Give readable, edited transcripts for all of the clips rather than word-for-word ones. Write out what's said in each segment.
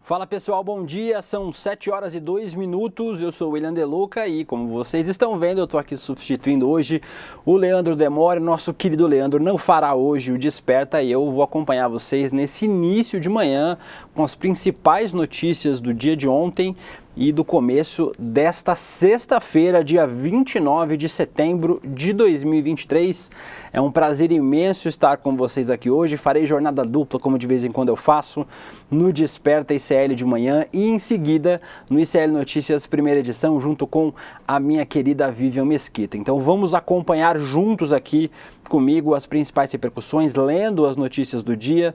Fala pessoal, bom dia, são 7 horas e 2 minutos, eu sou o William Deluca e como vocês estão vendo, eu estou aqui substituindo hoje o Leandro Demore. Nosso querido Leandro não fará hoje o Desperta e eu vou acompanhar vocês nesse início de manhã com as principais notícias do dia de ontem e do começo desta sexta-feira, dia 29 de setembro de 2023. É um prazer imenso estar com vocês aqui hoje. Farei jornada dupla, como de vez em quando eu faço, no Desperta ICL de manhã e em seguida no ICL Notícias, primeira edição, junto com a minha querida Vivian Mesquita. Então vamos acompanhar juntos aqui comigo as principais repercussões, lendo as notícias do dia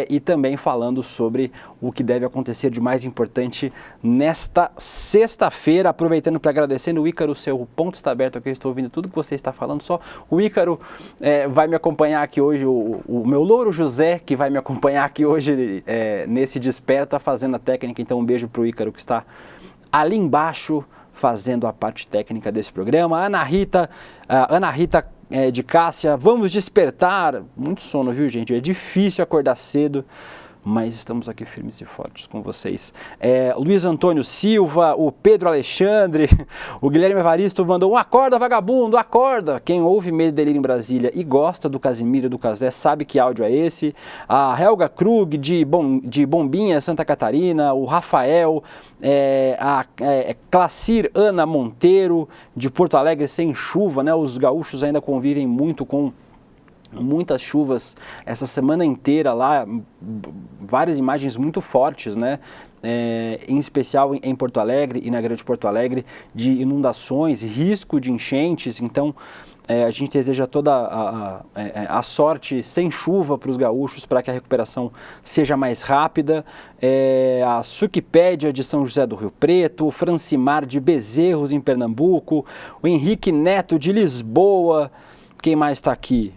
e também falando sobre o que deve acontecer de mais importante nesta sexta-feira. Aproveitando para agradecer o Ícaro, seu ponto está aberto aqui, eu estou ouvindo tudo que você está falando, só o Ícaro vai me acompanhar aqui hoje, o meu louro José, que vai me acompanhar aqui hoje nesse Desperta, fazendo a técnica. Então um beijo para o Ícaro, que está ali embaixo fazendo a parte técnica desse programa. Ana Rita de Cássia, vamos despertar. Muito sono, viu, gente? É difícil acordar cedo, mas estamos aqui firmes e fortes com vocês. Luiz Antônio Silva, o Pedro Alexandre, o Guilherme Evaristo mandou acorda, vagabundo, acorda. Quem ouve Medo e Delírio em Brasília e gosta do Casimiro e do Casé sabe que áudio é esse. A Helga Krug, de Bombinha, Santa Catarina, o Rafael, a Clacir Ana Monteiro, de Porto Alegre, sem chuva, né? Os gaúchos ainda convivem muito com muitas chuvas essa semana inteira lá, várias imagens muito fortes, né? Em especial em Porto Alegre e na Grande Porto Alegre, de inundações, risco de enchentes. Então a gente deseja toda a sorte sem chuva para os gaúchos, para que a recuperação seja mais rápida. A Suquipédia de São José do Rio Preto, o Francimar de Bezerros em Pernambuco, o Henrique Neto de Lisboa. Quem mais está aqui?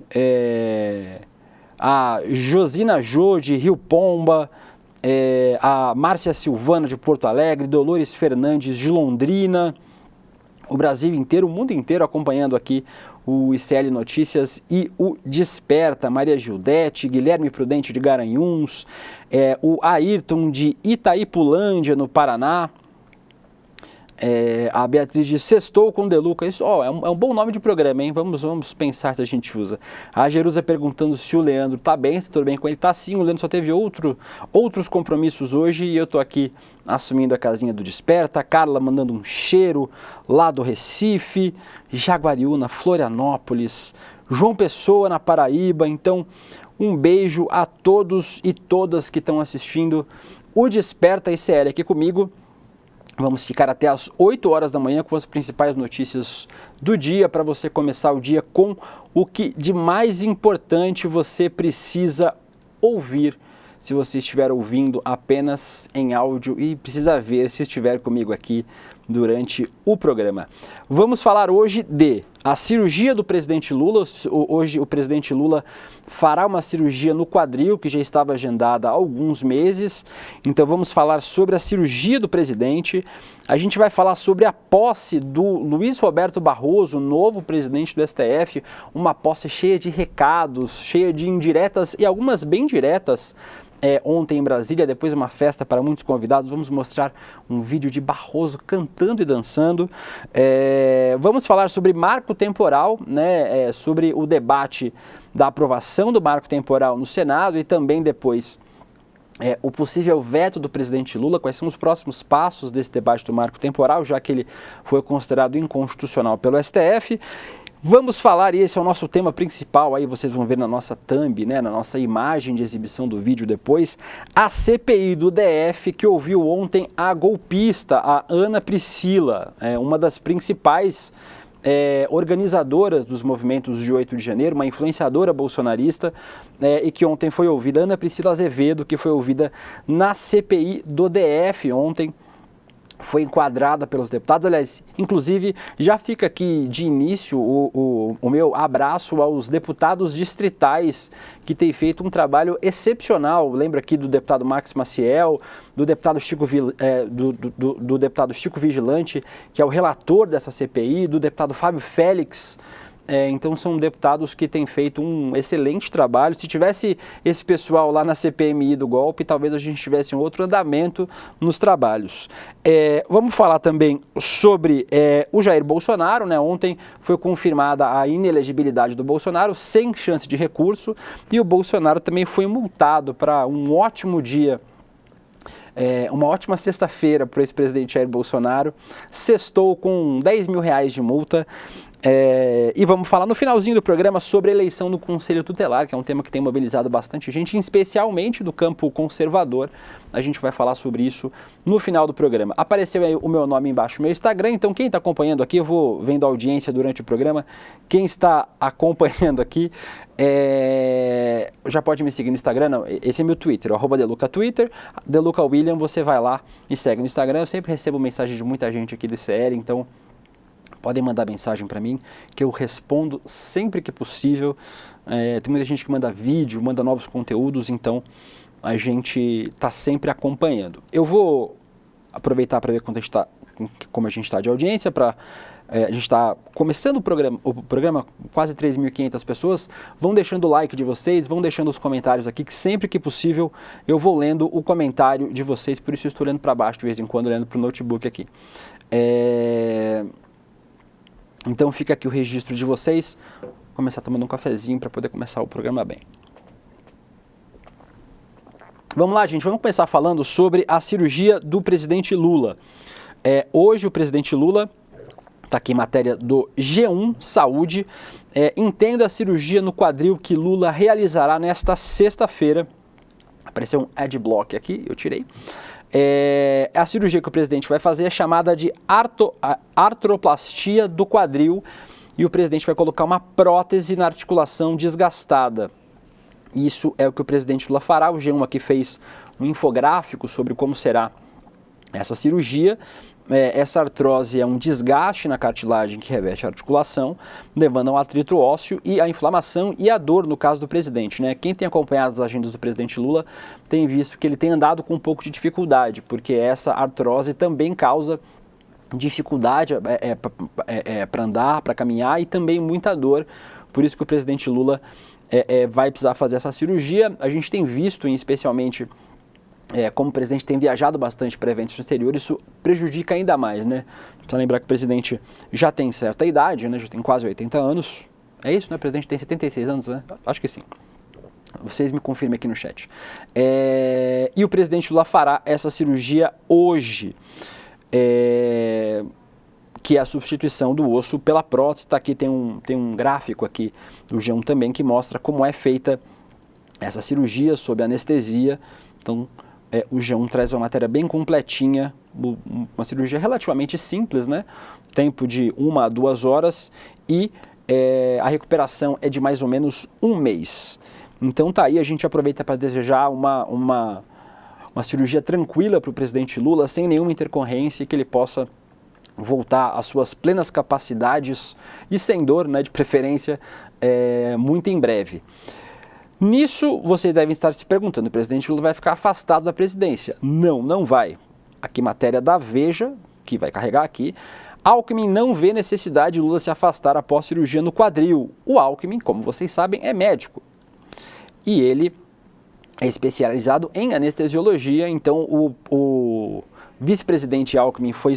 A Josina Jô de Rio Pomba, a Márcia Silvana de Porto Alegre, Dolores Fernandes de Londrina, o Brasil inteiro, o mundo inteiro acompanhando aqui o ICL Notícias e o Desperta. Maria Gildete, Guilherme Prudente de Garanhuns, o Ayrton de Itaipulândia, no Paraná. A Beatriz diz, sextou com Deluca. Isso é um bom nome de programa, hein? Vamos pensar se a gente usa. A Jerusa perguntando se o Leandro tá bem, se tudo bem com ele. Tá sim, o Leandro só teve outros compromissos hoje e eu tô aqui assumindo a casinha do Desperta. A Carla mandando um cheiro lá do Recife, Jaguariúna, Florianópolis, João Pessoa na Paraíba. Então, um beijo a todos e todas que estão assistindo o Desperta ICL aqui comigo. Vamos ficar até às 8 horas da manhã com as principais notícias do dia, para você começar o dia com o que de mais importante você precisa ouvir, se você estiver ouvindo apenas em áudio, e precisa ver se estiver comigo aqui durante o programa. Vamos falar hoje de a cirurgia do presidente Lula. Hoje o presidente Lula fará uma cirurgia no quadril que já estava agendada há alguns meses. Então vamos falar sobre a cirurgia do presidente. A gente vai falar sobre a posse do Luiz Roberto Barroso, novo presidente do STF, uma posse cheia de recados, cheia de indiretas e algumas bem diretas. Ontem em Brasília, depois de uma festa para muitos convidados, vamos mostrar um vídeo de Barroso cantando e dançando. Vamos falar sobre marco temporal, né? Sobre o debate da aprovação do marco temporal no Senado e também depois o possível veto do presidente Lula. Quais são os próximos passos desse debate do marco temporal, já que ele foi considerado inconstitucional pelo STF. Vamos falar, e esse é o nosso tema principal, aí vocês vão ver na nossa thumb, né, na nossa imagem de exibição do vídeo depois, a CPI do DF que ouviu ontem a golpista, a Ana Priscila, uma das principais organizadoras dos movimentos de 8 de janeiro, uma influenciadora bolsonarista, e que ontem foi ouvida, Ana Priscila Azevedo, que foi ouvida na CPI do DF ontem. foi enquadrada pelos deputados. Aliás, inclusive, já fica aqui de início o meu abraço aos deputados distritais que têm feito um trabalho excepcional. Lembro aqui do deputado Max Maciel, do deputado Chico, do deputado Chico Vigilante, que é o relator dessa CPI, do deputado Fábio Félix. Então são deputados que têm feito um excelente trabalho. Se tivesse esse pessoal lá na CPMI do golpe, talvez a gente tivesse um outro andamento nos trabalhos. Vamos falar também sobre o Jair Bolsonaro, né? Ontem foi confirmada a inelegibilidade do Bolsonaro, sem chance de recurso, e o Bolsonaro também foi multado para um ótimo dia. Uma ótima sexta-feira para o ex-presidente Jair Bolsonaro, sextou com R$10 mil de multa. E vamos falar no finalzinho do programa sobre a eleição do Conselho Tutelar, que é um tema que tem mobilizado bastante gente, especialmente do campo conservador. A gente vai falar sobre isso no final do programa. Apareceu aí o meu nome embaixo do meu Instagram, então quem está acompanhando aqui, eu vou vendo a audiência durante o programa. Quem está acompanhando aqui, já pode me seguir no Instagram, não, esse é meu Twitter, @DelucaTwitter, DelucaWilliam, você vai lá e segue no Instagram. Eu sempre recebo mensagem de muita gente aqui do ICL, então podem mandar mensagem para mim, que eu respondo sempre que possível. Tem muita gente que manda vídeo, manda novos conteúdos, então a gente está sempre acompanhando. Eu vou aproveitar para ver como a gente está de audiência. A gente está começando o programa quase 3.500 pessoas. Vão deixando o like de vocês, vão deixando os comentários aqui, que sempre que possível eu vou lendo o comentário de vocês, por isso eu estou olhando para baixo de vez em quando, olhando para o notebook aqui. Então fica aqui o registro de vocês. Vou começar tomando um cafezinho para poder começar o programa bem. Vamos lá, gente, vamos começar falando sobre a cirurgia do presidente Lula. Hoje o presidente Lula, está aqui em matéria do G1 Saúde, entenda a cirurgia no quadril que Lula realizará nesta sexta-feira. Apareceu um adblock aqui, eu tirei. A cirurgia que o presidente vai fazer é chamada de artroplastia do quadril, e o presidente vai colocar uma prótese na articulação desgastada. Isso é o que o presidente Lula fará. O G1 aqui fez um infográfico sobre como será essa cirurgia. Essa artrose é um desgaste na cartilagem que reveste a articulação, levando ao atrito ósseo e à inflamação e à dor no caso do presidente, né? Quem tem acompanhado as agendas do presidente Lula tem visto que ele tem andado com um pouco de dificuldade, porque essa artrose também causa dificuldade para andar, para caminhar, e também muita dor. Por isso que o presidente Lula vai precisar fazer essa cirurgia. A gente tem visto, especialmente, como o presidente tem viajado bastante para eventos no exterior, isso prejudica ainda mais, né? Precisa lembrar que o presidente já tem certa idade, né? Já tem quase 80 anos. É isso, né? O presidente tem 76 anos, né? Acho que sim. Vocês me confirmem aqui no chat. E o presidente Lula fará essa cirurgia hoje, que é a substituição do osso pela prótese. Tá aqui, tem um gráfico aqui do G1 também que mostra como é feita essa cirurgia sob anestesia. Então, o G1 traz uma matéria bem completinha, uma cirurgia relativamente simples, né? Tempo de 1 a 2 horas, e a recuperação é de mais ou menos 1 mês. Então tá aí, a gente aproveita para desejar uma cirurgia tranquila para o presidente Lula, sem nenhuma intercorrência, e que ele possa voltar às suas plenas capacidades e sem dor, né, de preferência, muito em breve. Nisso, vocês devem estar se perguntando, o presidente Lula vai ficar afastado da presidência? Não, não vai. Aqui matéria da Veja, que vai carregar aqui. Alckmin não vê necessidade de Lula se afastar após cirurgia no quadril. O Alckmin, como vocês sabem, é médico. E ele é especializado em anestesiologia, então o vice-presidente Alckmin foi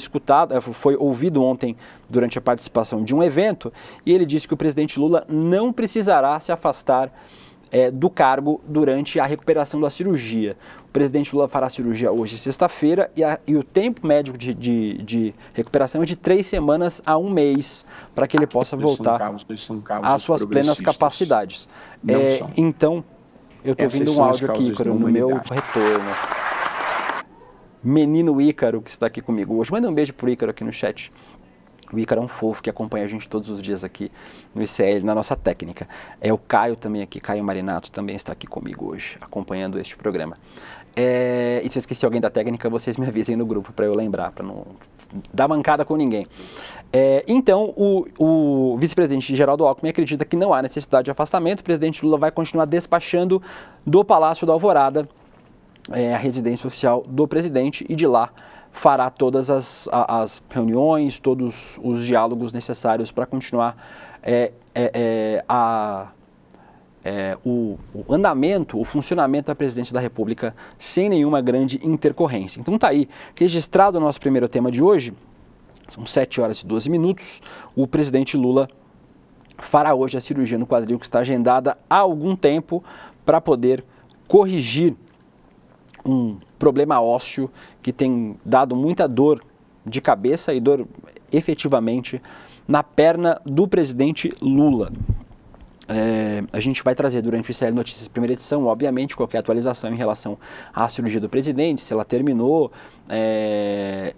ouvido ontem durante a participação de um evento, e ele disse que o presidente Lula não precisará se afastar do cargo durante a recuperação da cirurgia. O presidente Lula fará a cirurgia hoje, sexta-feira, e o tempo médico de recuperação é de 3 semanas a 1 mês, para que ele possa voltar às suas plenas capacidades. Então, eu estou ouvindo um áudio aqui, Ícaro, no meu retorno. Menino Ícaro, que está aqui comigo hoje. Manda um beijo pro Ícaro aqui no chat. O Ícaro é um fofo que acompanha a gente todos os dias aqui no ICL, na nossa técnica. É o Caio também aqui, Caio Marinato também está aqui comigo hoje, acompanhando este programa. E se eu esqueci alguém da técnica, vocês me avisem no grupo para eu lembrar, para não dar mancada com ninguém. Então, o vice-presidente Geraldo Alckmin acredita que não há necessidade de afastamento. O presidente Lula vai continuar despachando do Palácio da Alvorada, a residência oficial do presidente, e de lá fará todas as reuniões, todos os diálogos necessários para continuar o andamento, o funcionamento da presidência da República sem nenhuma grande intercorrência. Então tá aí, registrado o nosso primeiro tema de hoje, são 7 horas e 12 minutos, o presidente Lula fará hoje a cirurgia no quadril que está agendada há algum tempo para poder corrigir um problema ósseo que tem dado muita dor de cabeça e dor efetivamente na perna do presidente Lula. A gente vai trazer durante o ICL Notícias primeira edição, obviamente, qualquer atualização em relação à cirurgia do presidente, se ela terminou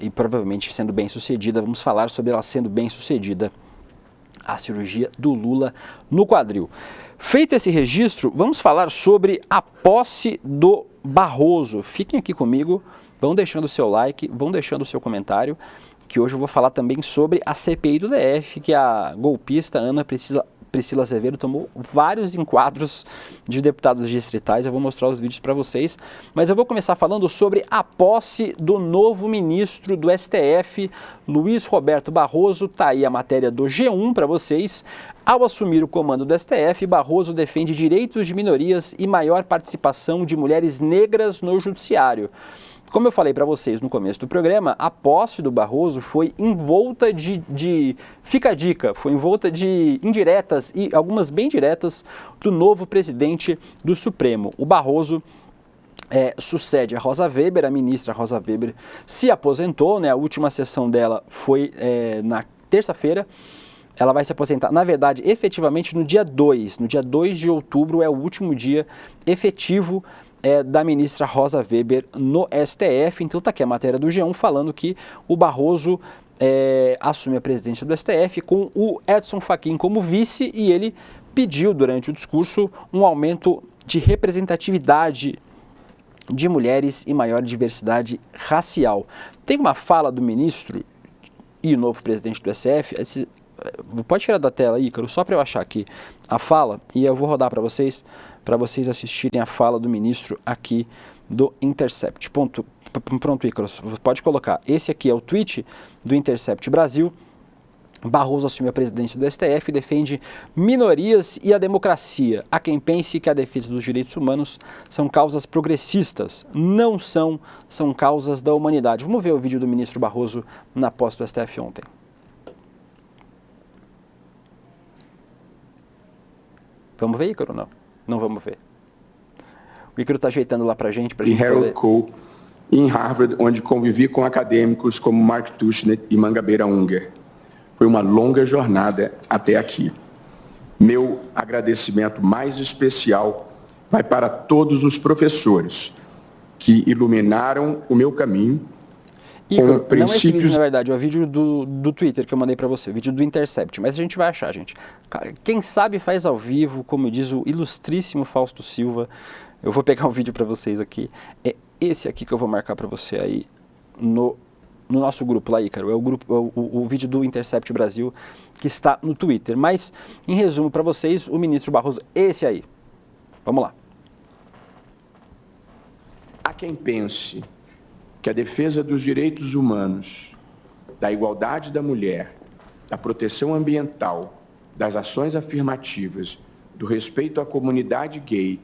e provavelmente sendo bem sucedida. Vamos falar sobre ela sendo bem sucedida, a cirurgia do Lula no quadril. Feito esse registro, vamos falar sobre a posse do Barroso. Fiquem aqui comigo, vão deixando o seu like, vão deixando o seu comentário, que hoje eu vou falar também sobre a CPI do DF, que a golpista Ana Priscila Azevedo tomou vários enquadros de deputados distritais. Eu vou mostrar os vídeos para vocês, mas eu vou começar falando sobre a posse do novo ministro do STF, Luiz Roberto Barroso. Tá aí a matéria do G1 para vocês. Ao assumir o comando do STF, Barroso defende direitos de minorias e maior participação de mulheres negras no judiciário. Como eu falei para vocês no começo do programa, a posse do Barroso foi envolta fica a dica, foi envolta de indiretas e algumas bem diretas do novo presidente do Supremo. O Barroso sucede a Rosa Weber, a ministra Rosa Weber se aposentou, né? A última sessão dela foi na terça-feira. Ela vai se aposentar, na verdade, efetivamente no dia 2. No dia 2 de outubro é o último dia efetivo da ministra Rosa Weber no STF. Então tá aqui a matéria do G1 falando que o Barroso assume a presidência do STF com o Edson Fachin como vice, e ele pediu durante o discurso um aumento de representatividade de mulheres e maior diversidade racial. Tem uma fala do ministro e novo presidente do STF, pode tirar da tela aí, Ícaro, só para eu achar aqui a fala, e eu vou rodar para vocês assistirem a fala do ministro aqui do Intercept. Pronto, Ícaro, pode colocar. Esse aqui é o tweet do Intercept Brasil. Barroso assume a presidência do STF e defende minorias e a democracia. Há quem pense que a defesa dos direitos humanos são causas progressistas. Não são causas da humanidade. Vamos ver o vídeo do ministro Barroso na posse do STF ontem. Vamos ver, Ícaro, ou não? Não vamos ver. O Ícaro está ajeitando lá para a gente E Harold Koh, em Harvard, onde convivi com acadêmicos como Mark Tushnet e Mangabeira Unger. Foi uma longa jornada até aqui. Meu agradecimento mais especial vai para todos os professores que iluminaram o meu caminho. Ícaro, não é esse vídeo, na verdade, é o vídeo do Twitter que eu mandei para você, o vídeo do Intercept, mas a gente vai achar, gente. Quem sabe faz ao vivo, como diz o ilustríssimo Fausto Silva. Eu vou pegar um vídeo para vocês aqui. É esse aqui que eu vou marcar para você aí no nosso grupo lá, Ícaro. É o vídeo do Intercept Brasil que está no Twitter. Mas, em resumo para vocês, o ministro Barroso, esse aí. Vamos lá. Há quem pense que a defesa dos direitos humanos, da igualdade da mulher, da proteção ambiental, das ações afirmativas, do respeito à comunidade gay,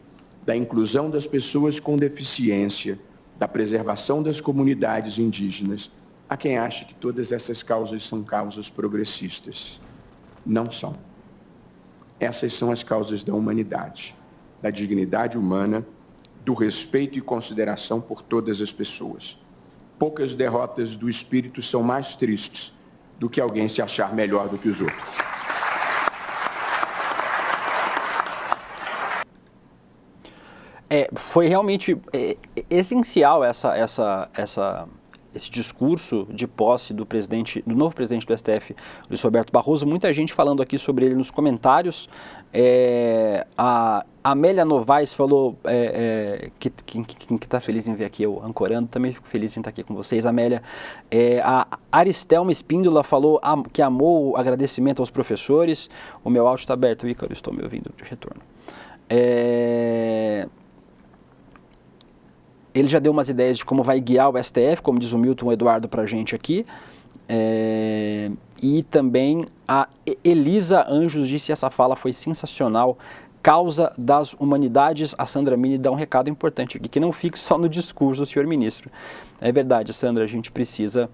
da inclusão das pessoas com deficiência, da preservação das comunidades indígenas, há quem ache que todas essas causas são causas progressistas. Não são. Essas são as causas da humanidade, da dignidade humana, do respeito e consideração por todas as pessoas. Poucas derrotas do espírito são mais tristes do que alguém se achar melhor do que os outros. Foi realmente essencial esse discurso de posse do novo presidente do STF, Luiz Roberto Barroso, muita gente falando aqui sobre ele nos comentários. A Amélia Novaes falou que está feliz em ver aqui eu ancorando, também fico feliz em estar aqui com vocês, Amélia. A Aristelma Espíndola falou que amou o agradecimento aos professores. O meu áudio está aberto, Ícaro, estou me ouvindo de retorno. Ele já deu umas ideias de como vai guiar o STF, como diz o Milton Eduardo para a gente aqui. E também a Elisa Anjos disse que essa fala foi sensacional. Causa das humanidades. A Sandra Mini dá um recado importante aqui, que não fique só no discurso, senhor ministro. É verdade, Sandra, a gente precisa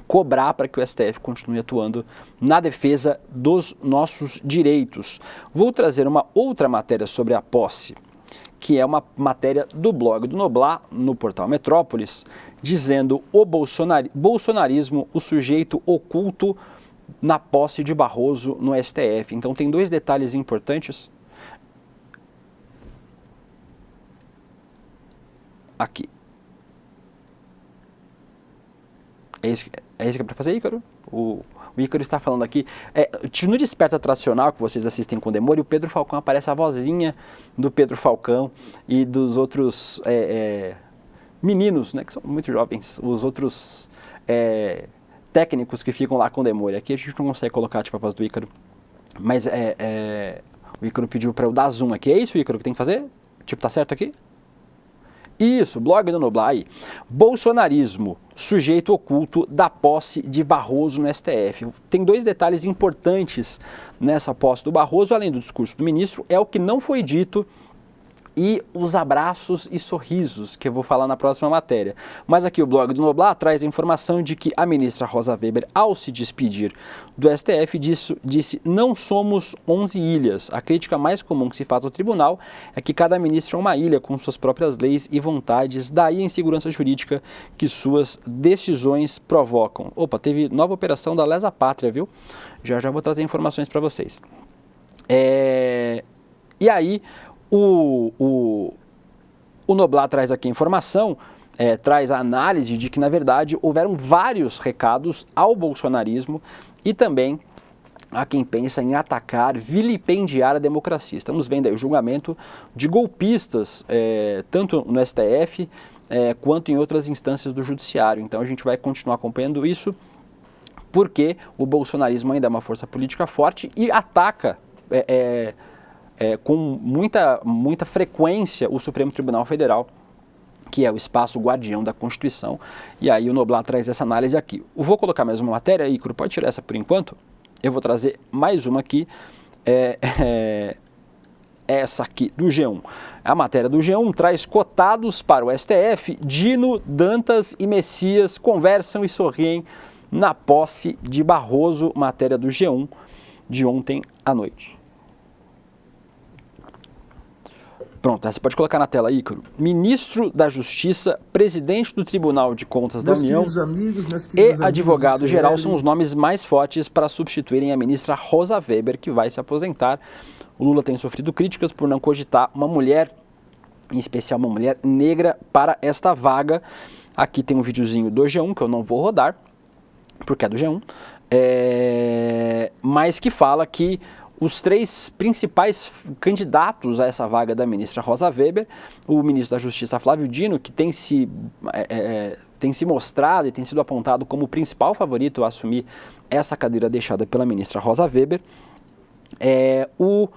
cobrar para que o STF continue atuando na defesa dos nossos direitos. Vou trazer uma outra matéria sobre a posse, que é uma matéria do blog do Noblar, no portal Metrópolis, dizendo o bolsonarismo, o sujeito oculto na posse de Barroso no STF. Então tem dois detalhes importantes. Aqui. É isso que é para fazer, Ícaro? O Ícaro está falando aqui. No Desperta Tradicional, que vocês assistem com Demore, o Pedro Falcão aparece a vozinha do Pedro Falcão e dos outros meninos, né, que são muito jovens, os outros técnicos que ficam lá com Demore. Aqui a gente não consegue colocar tipo a voz do Ícaro, mas o Ícaro pediu para eu dar zoom aqui. É isso, Ícaro, que tem que fazer? Tipo, tá certo aqui? Isso, blog do Noblar aí. Bolsonarismo, sujeito oculto da posse de Barroso no STF. Tem dois detalhes importantes nessa posse do Barroso, além do discurso do ministro, é o que não foi dito e os abraços e sorrisos, que eu vou falar na próxima matéria. Mas aqui o blog do Noblar traz a informação de que a ministra Rosa Weber, ao se despedir do STF, disse: não somos 11 ilhas. A crítica mais comum que se faz ao tribunal é que cada ministro é uma ilha com suas próprias leis e vontades, daí a insegurança jurídica que suas decisões provocam. Opa, teve nova operação da Lesa Pátria, viu? Já vou trazer informações para vocês. E aí, o Noblar traz aqui a informação, traz a análise de que, na verdade, houveram vários recados ao bolsonarismo e também a quem pensa em atacar, vilipendiar a democracia. Estamos vendo aí o julgamento de golpistas, tanto no STF quanto em outras instâncias do judiciário. Então a gente vai continuar acompanhando isso, porque o bolsonarismo ainda é uma força política forte e ataca com muita frequência o Supremo Tribunal Federal, que é o espaço guardião da Constituição. E aí o Noblar traz essa análise aqui. Eu vou colocar mais uma matéria, Ícaro, pode tirar essa por enquanto? Eu vou trazer mais uma aqui, essa aqui do G1. A matéria do G1 traz cotados para o STF. Dino, Dantas e Messias conversam e sorriem na posse de Barroso, matéria do G1 de ontem à noite. Pronto, você pode colocar na tela, Ícaro. Ministro da Justiça, presidente do Tribunal de Contas da União e advogado-geral são os nomes mais fortes para substituírem a ministra Rosa Weber, que vai se aposentar. O Lula tem sofrido críticas por não cogitar uma mulher, em especial uma mulher negra, para esta vaga. Aqui tem um videozinho do G1, que eu não vou rodar, porque é do G1, mas que fala que os três principais candidatos a essa vaga da ministra Rosa Weber, o ministro da Justiça Flávio Dino, que tem se mostrado e tem sido apontado como o principal favorito a assumir essa cadeira deixada pela ministra Rosa Weber, o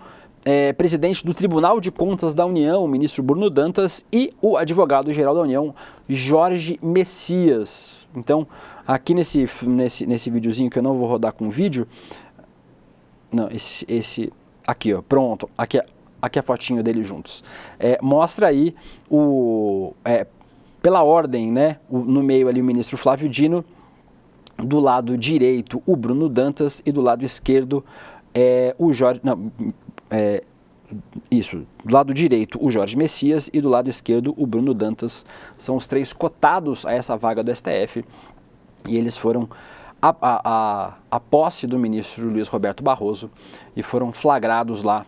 presidente do Tribunal de Contas da União, o ministro Bruno Dantas, e o advogado-geral da União, Jorge Messias. Então, aqui nesse videozinho, que eu não vou rodar com vídeo, não, aqui, ó, pronto, aqui a fotinho deles juntos. Mostra aí pela ordem, né, no meio ali o ministro Flávio Dino, do lado direito o Bruno Dantas e do lado esquerdo o Jorge, não, do lado direito o Jorge Messias e do lado esquerdo o Bruno Dantas. São os três cotados a essa vaga do STF e eles foram a posse do ministro Luiz Roberto Barroso e foram flagrados lá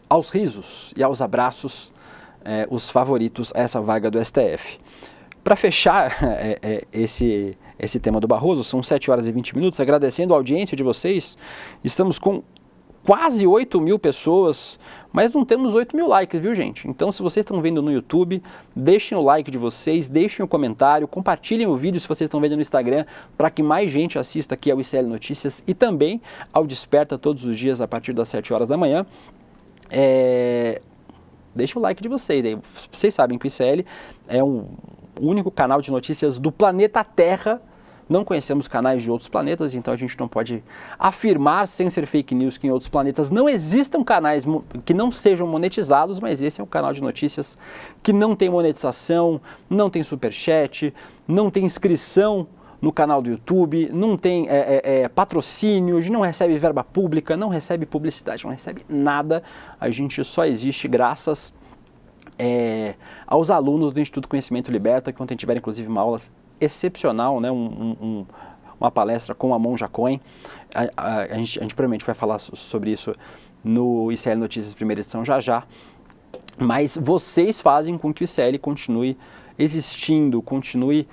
aos risos e aos abraços os favoritos a essa vaga do STF. para fechar esse tema do Barroso, são 7 horas e 20 minutos, agradecendo a audiência de vocês, estamos com quase 8.000 pessoas, mas não temos 8.000 likes, viu, gente? Então, se vocês estão vendo no YouTube, deixem o like de vocês, deixem o comentário, compartilhem o vídeo se vocês estão vendo no Instagram, para que mais gente assista aqui ao ICL Notícias e também ao Desperta todos os dias a partir das 7 horas da manhã. Deixa o like de vocês. Vocês sabem que o ICL é o único canal de notícias do planeta Terra. Não conhecemos canais de outros planetas, então a gente não pode afirmar, sem ser fake news, que em outros planetas não existam canais que não sejam monetizados, mas esse é um canal de notícias que não tem monetização, não tem superchat, não tem inscrição no canal do YouTube, não tem patrocínio, não recebe verba pública, não recebe publicidade, não recebe nada. A gente só existe graças aos alunos do Instituto Conhecimento Liberta, que ontem tiveram inclusive uma aula excepcional, né? Uma palestra com a Monja Cohen. A gente provavelmente vai falar sobre isso no ICL Notícias primeira edição já, mas vocês fazem com que o ICL continue existindo, continue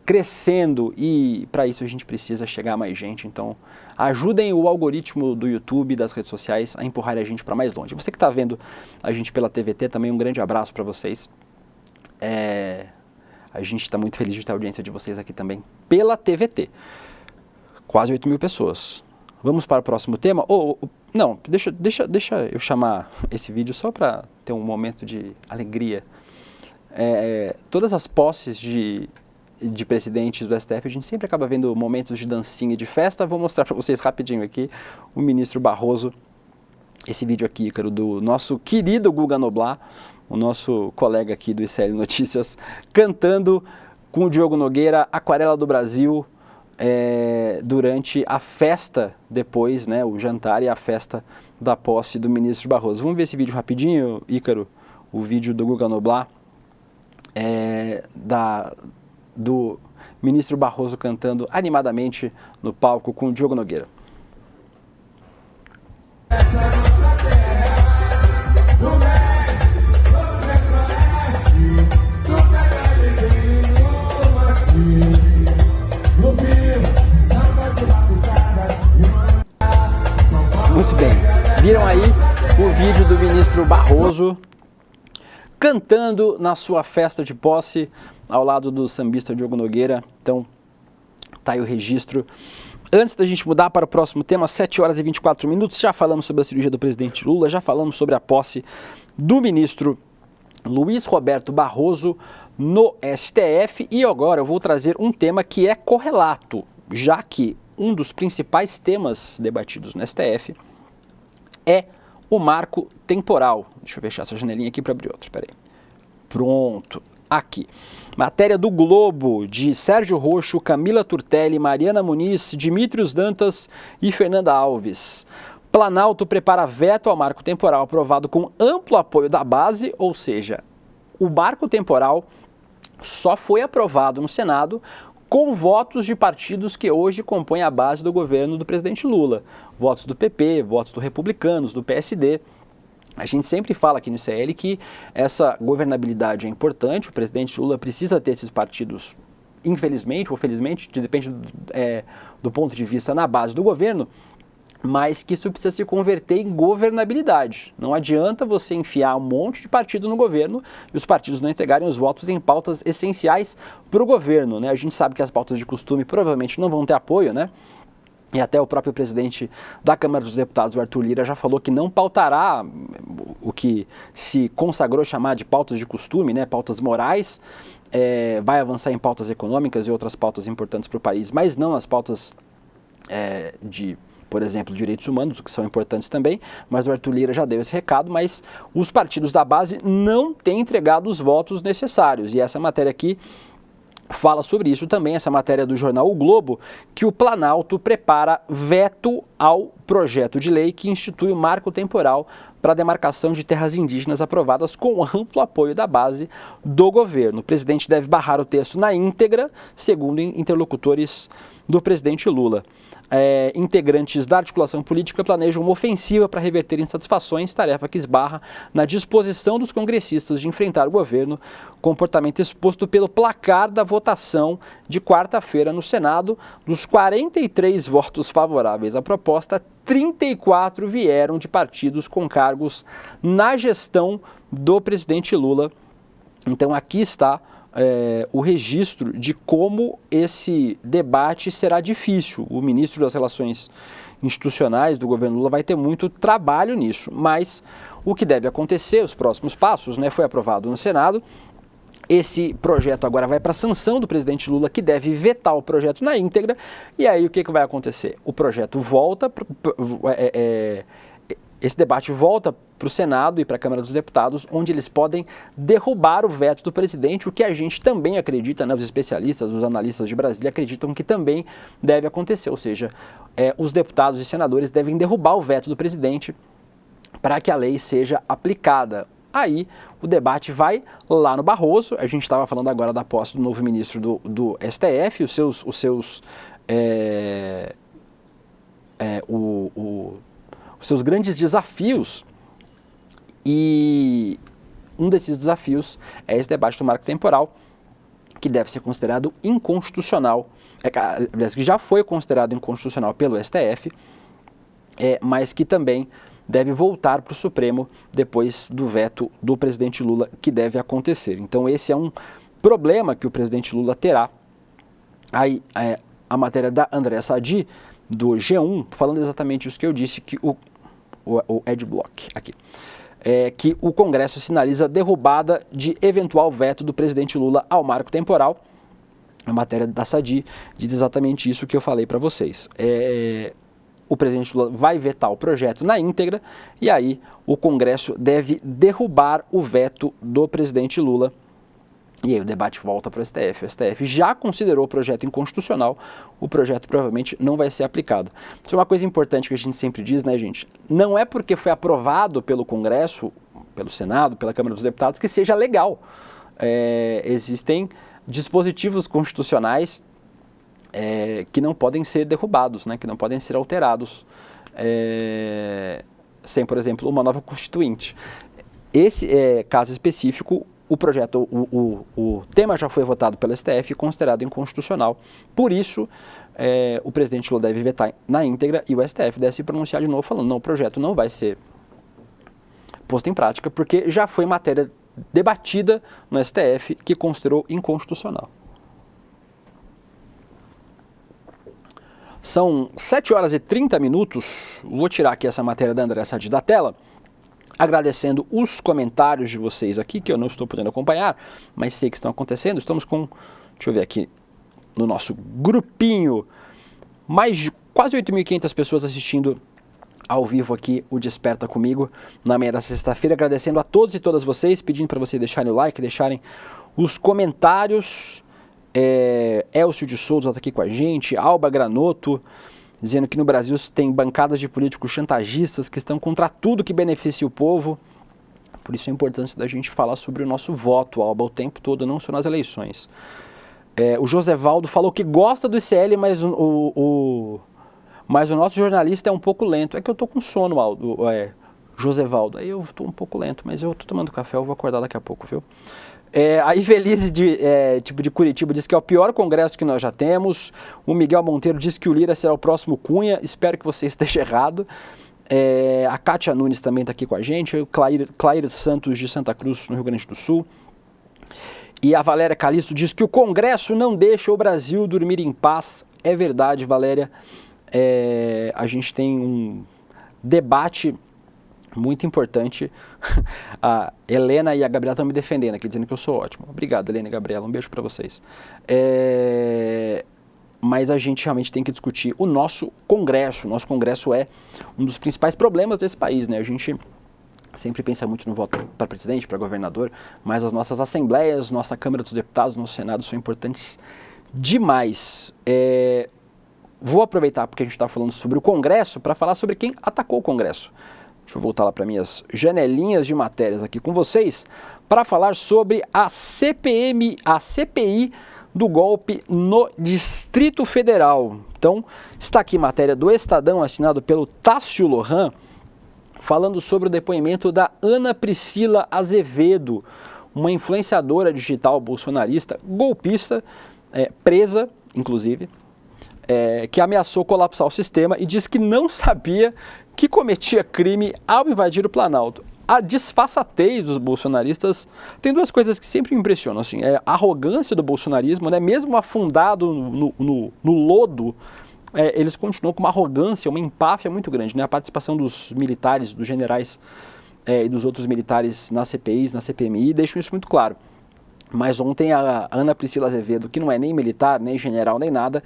crescendo, e para isso a gente precisa chegar a mais gente. Então ajudem o algoritmo do YouTube, das redes sociais, a empurrar a gente para mais longe. Você que está vendo a gente pela TVT, também um grande abraço para vocês. A gente está muito feliz de ter a audiência de vocês aqui também pela TVT. Quase 8.000 pessoas. Vamos para o próximo tema? Não, deixa eu chamar esse vídeo só para ter um momento de alegria. Todas as posses de presidentes do STF, a gente sempre acaba vendo momentos de dancinha e de festa. Vou mostrar para vocês rapidinho aqui o ministro Barroso. Esse vídeo aqui, Ícaro, do nosso querido Guga Noblar, o nosso colega aqui do ICL Notícias, cantando com o Diogo Nogueira, Aquarela do Brasil, durante a festa depois, né, o jantar e a festa da posse do ministro Barroso. Vamos ver esse vídeo rapidinho, Ícaro, o vídeo do Guga Noblar, do ministro Barroso cantando animadamente no palco com o Diogo Nogueira. Muito bem, viram aí o vídeo do ministro Barroso cantando na sua festa de posse ao lado do sambista Diogo Nogueira. Então, tá aí o registro. Antes da gente mudar para o próximo tema, 7 horas e 24 minutos, já falamos sobre a cirurgia do presidente Lula, já falamos sobre a posse do ministro Luiz Roberto Barroso no STF, e agora eu vou trazer um tema que é correlato, já que um dos principais temas debatidos no STF é o marco temporal. Deixa eu fechar essa janelinha aqui para abrir outra, peraí. Pronto, aqui. Matéria do Globo, de Sérgio Roxo, Camila Turtelli, Mariana Muniz, Dimitrios Dantas e Fernanda Alves. Planalto prepara veto ao marco temporal aprovado com amplo apoio da base, ou seja, o marco temporal só foi aprovado no Senado com votos de partidos que hoje compõem a base do governo do presidente Lula. Votos do PP, votos dos Republicanos, do PSD. A gente sempre fala aqui no ICL que essa governabilidade é importante, o presidente Lula precisa ter esses partidos, infelizmente ou felizmente, depende do ponto de vista na base do governo, mas que isso precisa se converter em governabilidade. Não adianta você enfiar um monte de partido no governo e os partidos não entregarem os votos em pautas essenciais para o governo, né? A gente sabe que as pautas de costume provavelmente não vão ter apoio, né? E até o próprio presidente da Câmara dos Deputados, o Arthur Lira, já falou que não pautará o que se consagrou chamar de pautas de costume, né? Pautas morais, vai avançar em pautas econômicas e outras pautas importantes para o país, mas não as pautas por exemplo, direitos humanos, que são importantes também, mas o Arthur Lira já deu esse recado, mas os partidos da base não têm entregado os votos necessários. E essa matéria aqui fala sobre isso também, essa matéria do jornal O Globo, que o Planalto prepara veto ao projeto de lei que institui o marco temporal para a demarcação de terras indígenas aprovadas com amplo apoio da base do governo. O presidente deve barrar o texto na íntegra, segundo interlocutores do presidente Lula. Integrantes da articulação política planejam uma ofensiva para reverter insatisfações, tarefa que esbarra na disposição dos congressistas de enfrentar o governo, comportamento exposto pelo placar da votação de quarta-feira no Senado. Dos 43 votos favoráveis à proposta, 34 vieram de partidos com cargos na gestão do presidente Lula. Então aqui está o registro de como esse debate será difícil. O ministro das Relações Institucionais do governo Lula vai ter muito trabalho nisso, mas o que deve acontecer, os próximos passos, foi aprovado no Senado. Esse projeto agora vai para a sanção do presidente Lula, que deve vetar o projeto na íntegra, e aí o que vai acontecer? O projeto volta, esse debate volta para o Senado e para a Câmara dos Deputados, onde eles podem derrubar o veto do presidente, o que a gente também acredita, os especialistas, os analistas de Brasília acreditam que também deve acontecer, ou seja, os deputados e senadores devem derrubar o veto do presidente para que a lei seja aplicada. Aí o debate vai lá no Barroso. A gente estava falando agora da posse do novo ministro do STF, os seus grandes desafios, e um desses desafios é esse debate do marco temporal, que deve ser considerado inconstitucional, aliás, que já foi considerado inconstitucional pelo STF, mas que também deve voltar para o Supremo depois do veto do presidente Lula, que deve acontecer. Então esse é um problema que o presidente Lula terá. Aí a matéria da Andréa Sadi, do G1, falando exatamente isso que eu disse, que o Adblock aqui, que o Congresso sinaliza derrubada de eventual veto do presidente Lula ao marco temporal. A matéria da Sadi diz exatamente isso que eu falei para vocês. O presidente Lula vai vetar o projeto na íntegra, e aí o Congresso deve derrubar o veto do presidente Lula. E aí o debate volta para o STF. O STF já considerou o projeto inconstitucional, o projeto provavelmente não vai ser aplicado. Isso é uma coisa importante que a gente sempre diz, gente? Não é porque foi aprovado pelo Congresso, pelo Senado, pela Câmara dos Deputados, que seja legal. Existem dispositivos constitucionais que não podem ser derrubados, que não podem ser alterados, sem, por exemplo, uma nova constituinte. Esse caso específico, o projeto, o tema já foi votado pelo STF e considerado inconstitucional. Por isso, o presidente Lula deve vetar na íntegra e o STF deve se pronunciar de novo falando, não, o projeto não vai ser posto em prática, porque já foi matéria debatida no STF que considerou inconstitucional. São 7 horas e 30 minutos, vou tirar aqui essa matéria da Andréa Sadi da tela, agradecendo os comentários de vocês aqui, que eu não estou podendo acompanhar, mas sei que estão acontecendo. Estamos com, deixa eu ver aqui, no nosso grupinho, mais de quase 8.500 pessoas assistindo ao vivo aqui o Desperta Comigo, na manhã da sexta-feira, agradecendo a todos e todas vocês, pedindo para vocês deixarem o like, deixarem os comentários. Elcio de Souza está aqui com a gente, Alba Granotto, dizendo que no Brasil tem bancadas de políticos chantagistas que estão contra tudo que beneficia o povo. Por isso a importância da gente falar sobre o nosso voto, Alba, o tempo todo, não só nas eleições. O Josevaldo falou que gosta do ICL, mas o nosso jornalista é um pouco lento. É que eu estou com sono, Josevaldo. Aí eu estou um pouco lento, mas eu estou tomando café, eu vou acordar daqui a pouco, viu? A Ivelise de Curitiba diz que é o pior congresso que nós já temos. O Miguel Monteiro diz que o Lira será o próximo Cunha. Espero que você esteja errado. A Kátia Nunes também está aqui com a gente. O Clair Santos de Santa Cruz, no Rio Grande do Sul. E a Valéria Calisto diz que o Congresso não deixa o Brasil dormir em paz. É verdade, Valéria. A gente tem um debate muito importante. A Helena e a Gabriela estão me defendendo aqui, dizendo que eu sou ótimo. Obrigado, Helena e Gabriela, um beijo para vocês. Mas a gente realmente tem que discutir o nosso Congresso. O nosso Congresso é um dos principais problemas desse país, A gente sempre pensa muito no voto para presidente, para governador, mas as nossas assembleias, nossa Câmara dos Deputados, nosso Senado são importantes demais. Vou aproveitar porque a gente está falando sobre o Congresso para falar sobre quem atacou o Congresso. Deixa eu voltar lá para minhas janelinhas de matérias aqui com vocês, para falar sobre a CPI do golpe no Distrito Federal. Então, está aqui matéria do Estadão, assinado pelo Tássio Lohan, falando sobre o depoimento da Ana Priscila Azevedo, uma influenciadora digital bolsonarista, golpista, presa, inclusive, que ameaçou colapsar o sistema e disse que não sabia que cometia crime ao invadir o Planalto. A disfarçatez dos bolsonaristas tem duas coisas que sempre me impressionam, assim, a arrogância do bolsonarismo, né? Mesmo afundado no lodo, eles continuam com uma arrogância, uma empáfia muito grande, né? A participação dos militares, dos generais e dos outros militares nas CPIs, na CPMI, deixam isso muito claro. Mas ontem a Ana Priscila Azevedo, que não é nem militar, nem general, nem nada,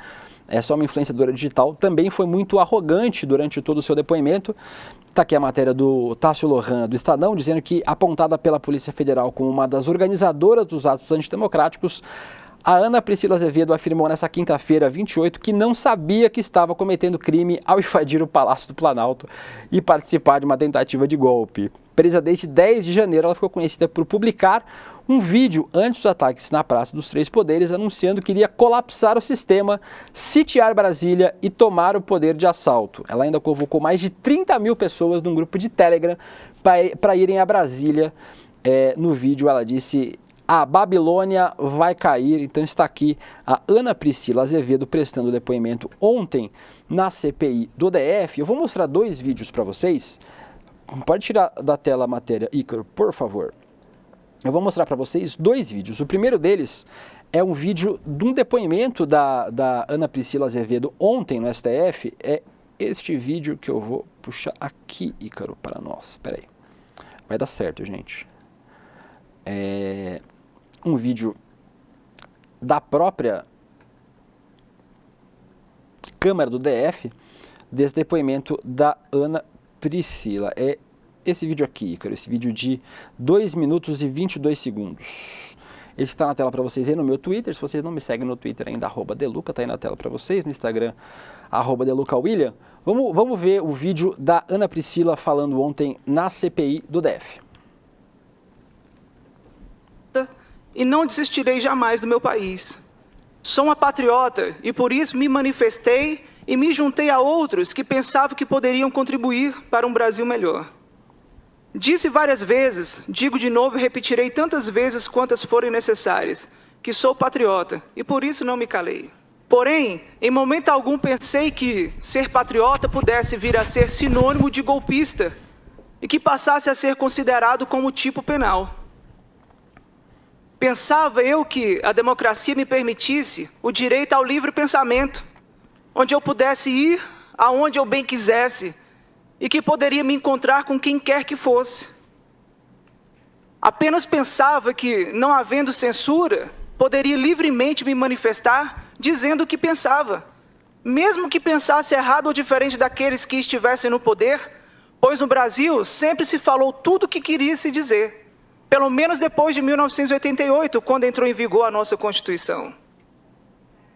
é só uma influenciadora digital, também foi muito arrogante durante todo o seu depoimento. Está aqui a matéria do Tássio Lohan, do Estadão, dizendo que, apontada pela Polícia Federal como uma das organizadoras dos atos antidemocráticos, a Ana Priscila Azevedo afirmou nessa quinta-feira, 28, que não sabia que estava cometendo crime ao invadir o Palácio do Planalto e participar de uma tentativa de golpe. Presa desde 10 de janeiro, ela ficou conhecida por publicar um vídeo antes dos ataques na Praça dos Três Poderes, anunciando que iria colapsar o sistema, sitiar Brasília e tomar o poder de assalto. Ela ainda convocou mais de 30 mil pessoas num grupo de Telegram para irem a Brasília. No vídeo ela disse: a Babilônia vai cair. Então está aqui a Ana Priscila Azevedo prestando depoimento ontem na CPI do DF. Eu vou mostrar dois vídeos para vocês. Pode tirar da tela a matéria, Ícaro, por favor. Eu vou mostrar para vocês dois vídeos. O primeiro deles é um vídeo de um depoimento da Ana Priscila Azevedo ontem no STF. É este vídeo que eu vou puxar aqui, Ícaro, para nós. Espera aí. Vai dar certo, gente. Um vídeo da própria Câmara do DF, desse depoimento da Ana Priscila. É esse vídeo aqui, Ícaro, esse vídeo de 2 minutos e 22 segundos. Esse está na tela para vocês aí no meu Twitter. Se vocês não me seguem no Twitter ainda, @deluca, está aí na tela para vocês. No Instagram, @delucawilliam. Vamos ver o vídeo da Ana Priscila falando ontem na CPI do DF. E não desistirei jamais do meu país. Sou uma patriota e por isso me manifestei e me juntei a outros que pensavam que poderiam contribuir para um Brasil melhor. Disse várias vezes, digo de novo e repetirei tantas vezes quantas forem necessárias, que sou patriota e por isso não me calei. Porém, em momento algum pensei que ser patriota pudesse vir a ser sinônimo de golpista e que passasse a ser considerado como tipo penal. Pensava eu que a democracia me permitisse o direito ao livre pensamento, onde eu pudesse ir aonde eu bem quisesse e que poderia me encontrar com quem quer que fosse. Apenas pensava que, não havendo censura, poderia livremente me manifestar dizendo o que pensava, mesmo que pensasse errado ou diferente daqueles que estivessem no poder, pois no Brasil sempre se falou tudo o que queria se dizer, pelo menos depois de 1988, quando entrou em vigor a nossa Constituição.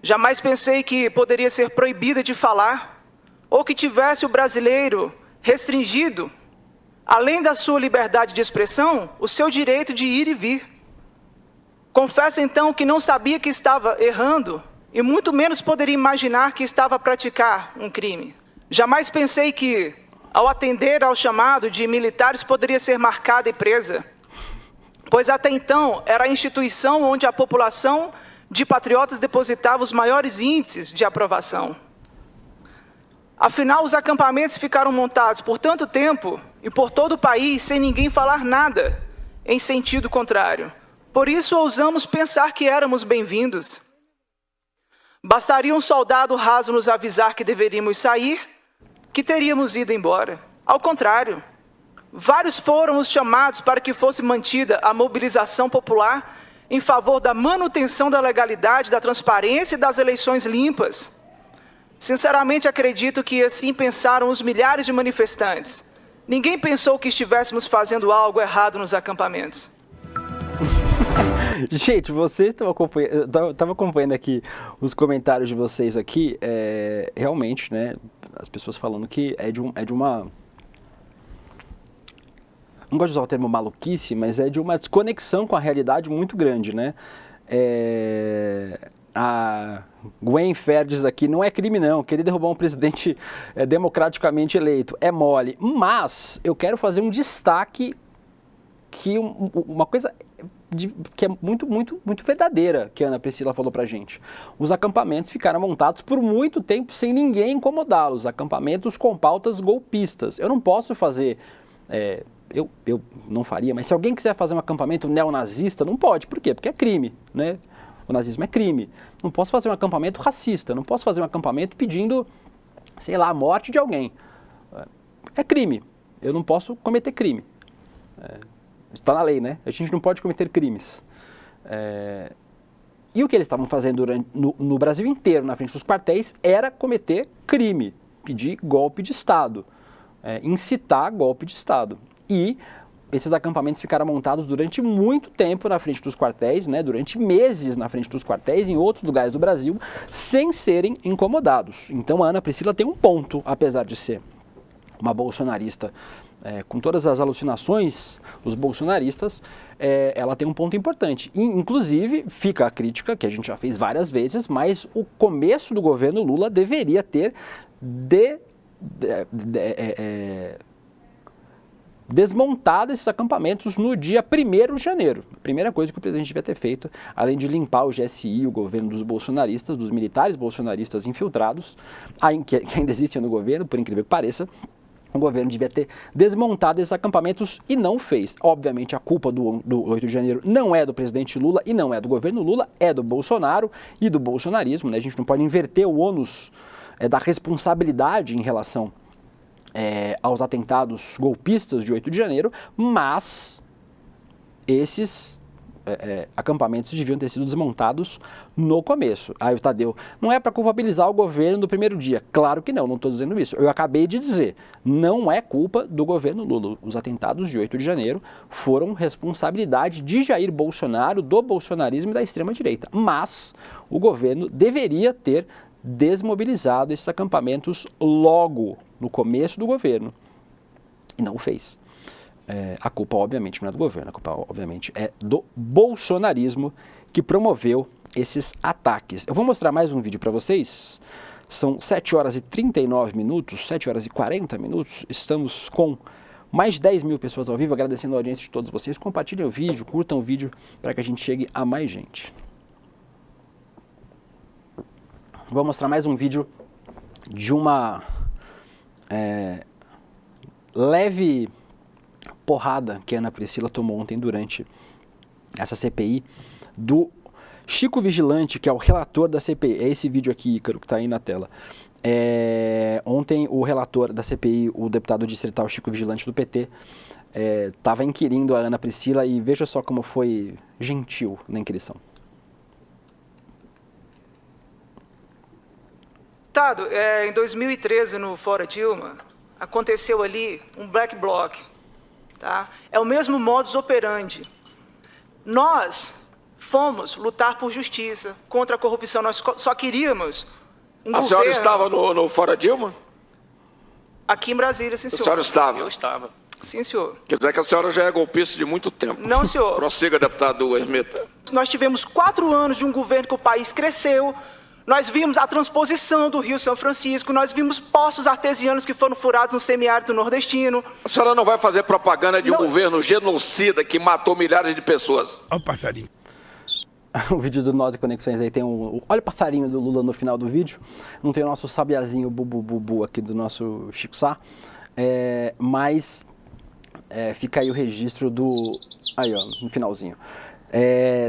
Jamais pensei que poderia ser proibida de falar, ou que tivesse o brasileiro restringido, além da sua liberdade de expressão, o seu direito de ir e vir. Confesso então que não sabia que estava errando, e muito menos poderia imaginar que estava a praticar um crime. Jamais pensei que, ao atender ao chamado de militares, poderia ser marcada e presa, pois até então era a instituição onde a população de patriotas depositava os maiores índices de aprovação. Afinal, os acampamentos ficaram montados por tanto tempo e por todo o país sem ninguém falar nada em sentido contrário. Por isso, ousamos pensar que éramos bem-vindos. Bastaria um soldado raso nos avisar que deveríamos sair, que teríamos ido embora. Ao contrário, vários foram os chamados para que fosse mantida a mobilização popular em favor da manutenção da legalidade, da transparência e das eleições limpas. Sinceramente, acredito que assim pensaram os milhares de manifestantes. Ninguém pensou que estivéssemos fazendo algo errado nos acampamentos. Gente, vocês estão acompanhando, eu estava acompanhando aqui os comentários de vocês aqui, realmente, né, as pessoas falando que é de uma... Não gosto de usar o termo maluquice, mas é de uma desconexão com a realidade muito grande, né? a Gwen Ferdes aqui, não é crime não, querer derrubar um presidente democraticamente eleito é mole, mas eu quero fazer um destaque que uma coisa que é muito verdadeira que a Ana Priscila falou pra gente. Os acampamentos ficaram montados por muito tempo sem ninguém incomodá-los, acampamentos com pautas golpistas. Eu não posso fazer, eu não faria, mas se alguém quiser fazer um acampamento neonazista, não pode. Por quê? Porque é crime, né? O nazismo é crime. Não posso fazer um acampamento racista, não posso fazer um acampamento pedindo, sei lá, a morte de alguém. É crime. Eu não posso cometer crime. Está na lei, né? A gente não pode cometer crimes. E o que eles estavam fazendo no Brasil inteiro, na frente dos quartéis, era cometer crime, pedir golpe de Estado, incitar golpe de Estado. E esses acampamentos ficaram montados durante muito tempo na frente dos quartéis, né? Durante meses na frente dos quartéis, em outros lugares do Brasil, sem serem incomodados. Então a Ana Priscila tem um ponto, apesar de ser uma bolsonarista com todas as alucinações dos bolsonaristas, ela tem um ponto importante. Inclusive, fica a crítica, que a gente já fez várias vezes, mas o começo do governo Lula deveria ter desmontado esses acampamentos no dia 1º de janeiro. A primeira coisa que o presidente devia ter feito, além de limpar o GSI, o governo dos bolsonaristas, dos militares bolsonaristas infiltrados, que ainda existem no governo, por incrível que pareça, o governo devia ter desmontado esses acampamentos e não fez. Obviamente, a culpa do 8 de janeiro não é do presidente Lula e não é do governo Lula, é do Bolsonaro e do bolsonarismo, né? A gente não pode inverter o ônus da responsabilidade em relação aos atentados golpistas de 8 de janeiro, mas esses acampamentos deviam ter sido desmontados no começo. Aí o Tadeu, não é para culpabilizar o governo do primeiro dia. Claro que não estou dizendo isso. Eu acabei de dizer, não é culpa do governo Lula. Os atentados de 8 de janeiro foram responsabilidade de Jair Bolsonaro, do bolsonarismo e da extrema-direita. Mas o governo deveria ter desmobilizado esses acampamentos logo no começo do governo. E não o fez. A culpa, obviamente, não é do governo, a culpa, obviamente, é do bolsonarismo que promoveu esses ataques. Eu vou mostrar mais um vídeo para vocês. São 7 horas e 39 minutos, 7 horas e 40 minutos. Estamos com mais de 10 mil pessoas ao vivo, agradecendo a audiência de todos vocês. Compartilhem o vídeo, curtam o vídeo para que a gente chegue a mais gente. Vou mostrar mais um vídeo de uma leve porrada que a Ana Priscila tomou ontem durante essa CPI do Chico Vigilante, que é o relator da CPI. É esse vídeo aqui, Ícaro, que está aí na tela. Ontem o relator da CPI, o deputado distrital Chico Vigilante do PT, estava inquirindo a Ana Priscila e veja só como foi gentil na inquirição. Deputado, em 2013, no Fora Dilma, aconteceu ali um black bloc. Tá? É o mesmo modus operandi. Nós fomos lutar por justiça, contra a corrupção. Nós só queríamos um governo... A senhora estava no Fora Dilma? Aqui em Brasília, sim, senhor. A senhora estava? Eu estava. Sim, senhor. Quer dizer que a senhora já é golpista de muito tempo. Não, senhor. Prossiga, deputado Hermeto. Nós tivemos 4 anos de um governo que o país cresceu. Nós vimos a transposição do Rio São Francisco, nós vimos poços artesianos que foram furados no semiárido nordestino. A senhora não vai fazer propaganda de um governo genocida que matou milhares de pessoas? Olha o passarinho. O vídeo do Nós e Conexões aí tem olha o passarinho do Lula no final do vídeo. Não tem o nosso sabiazinho bubu aqui do nosso Chico Sá. Mas fica aí o registro do... Aí, ó, no finalzinho.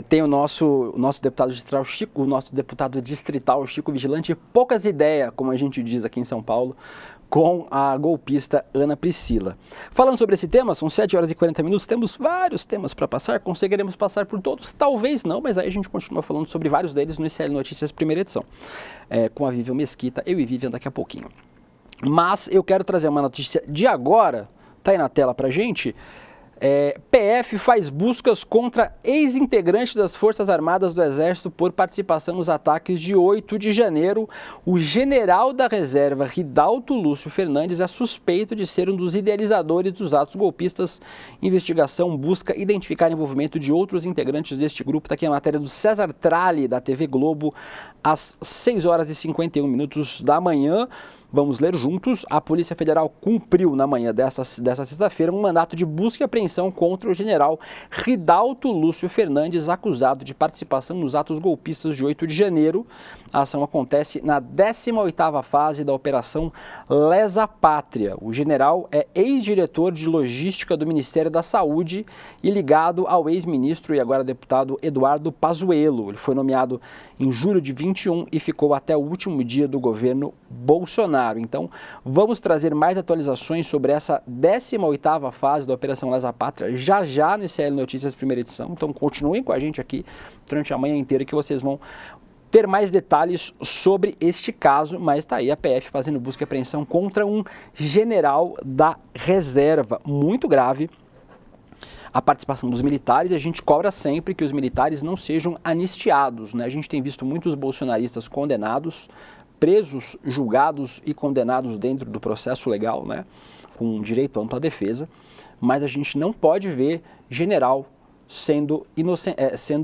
Tem o nosso deputado distrital Chico, o nosso deputado distrital Chico Vigilante, poucas ideias, como a gente diz aqui em São Paulo, com a golpista Ana Priscila. Falando sobre esse tema, são 7 horas e 40 minutos, temos vários temas para passar, conseguiremos passar por todos? Talvez não, mas aí a gente continua falando sobre vários deles no ICL Notícias primeira edição, com a Vivian Mesquita, eu e Vivian daqui a pouquinho. Mas eu quero trazer uma notícia de agora, tá aí na tela pra gente, PF faz buscas contra ex-integrantes das Forças Armadas do Exército por participação nos ataques de 8 de janeiro. O general da reserva, Ridalto Lúcio Fernandes, é suspeito de ser um dos idealizadores dos atos golpistas. Investigação busca identificar o envolvimento de outros integrantes deste grupo. Está aqui a matéria do César Tralli, da TV Globo, às 6 horas e 51 minutos da manhã. Vamos ler juntos. A Polícia Federal cumpriu na manhã dessa sexta-feira um mandato de busca e apreensão contra o general Ridalto Lúcio Fernandes, acusado de participação nos atos golpistas de 8 de janeiro. A ação acontece na 18ª fase da Operação Lesa Pátria. O general é ex-diretor de logística do Ministério da Saúde e ligado ao ex-ministro e agora deputado Eduardo Pazuello. Ele foi nomeado em julho de 21 e ficou até o último dia do governo Bolsonaro. Então, vamos trazer mais atualizações sobre essa 18ª fase da Operação Lesa Pátria já no ICL Notícias primeira edição. Então, continuem com a gente aqui durante a manhã inteira que vocês vão ter mais detalhes sobre este caso, mas está aí a PF fazendo busca e apreensão contra um general da reserva. Muito grave a participação dos militares, e a gente cobra sempre que os militares não sejam anistiados, né? A gente tem visto muitos bolsonaristas condenados, presos, julgados e condenados dentro do processo legal, né, com direito à ampla defesa, mas a gente não pode ver general sendo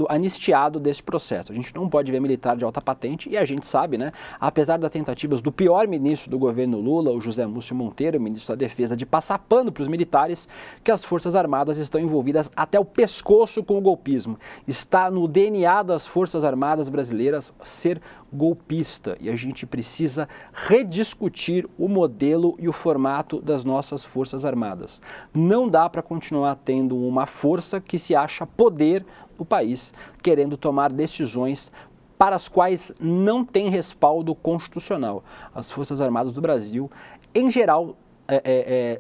anistiado desse processo. A gente não pode ver militar de alta patente, e a gente sabe, né, apesar das tentativas do pior ministro do governo Lula, o José Múcio Monteiro, ministro da Defesa, de passar pano para os militares, que as Forças Armadas estão envolvidas até o pescoço com o golpismo. Está no DNA das Forças Armadas brasileiras ser golpista, e a gente precisa rediscutir o modelo e o formato das nossas Forças Armadas. Não dá para continuar tendo uma força que se acha poder no país, querendo tomar decisões para as quais não tem respaldo constitucional. As Forças Armadas do Brasil, em geral,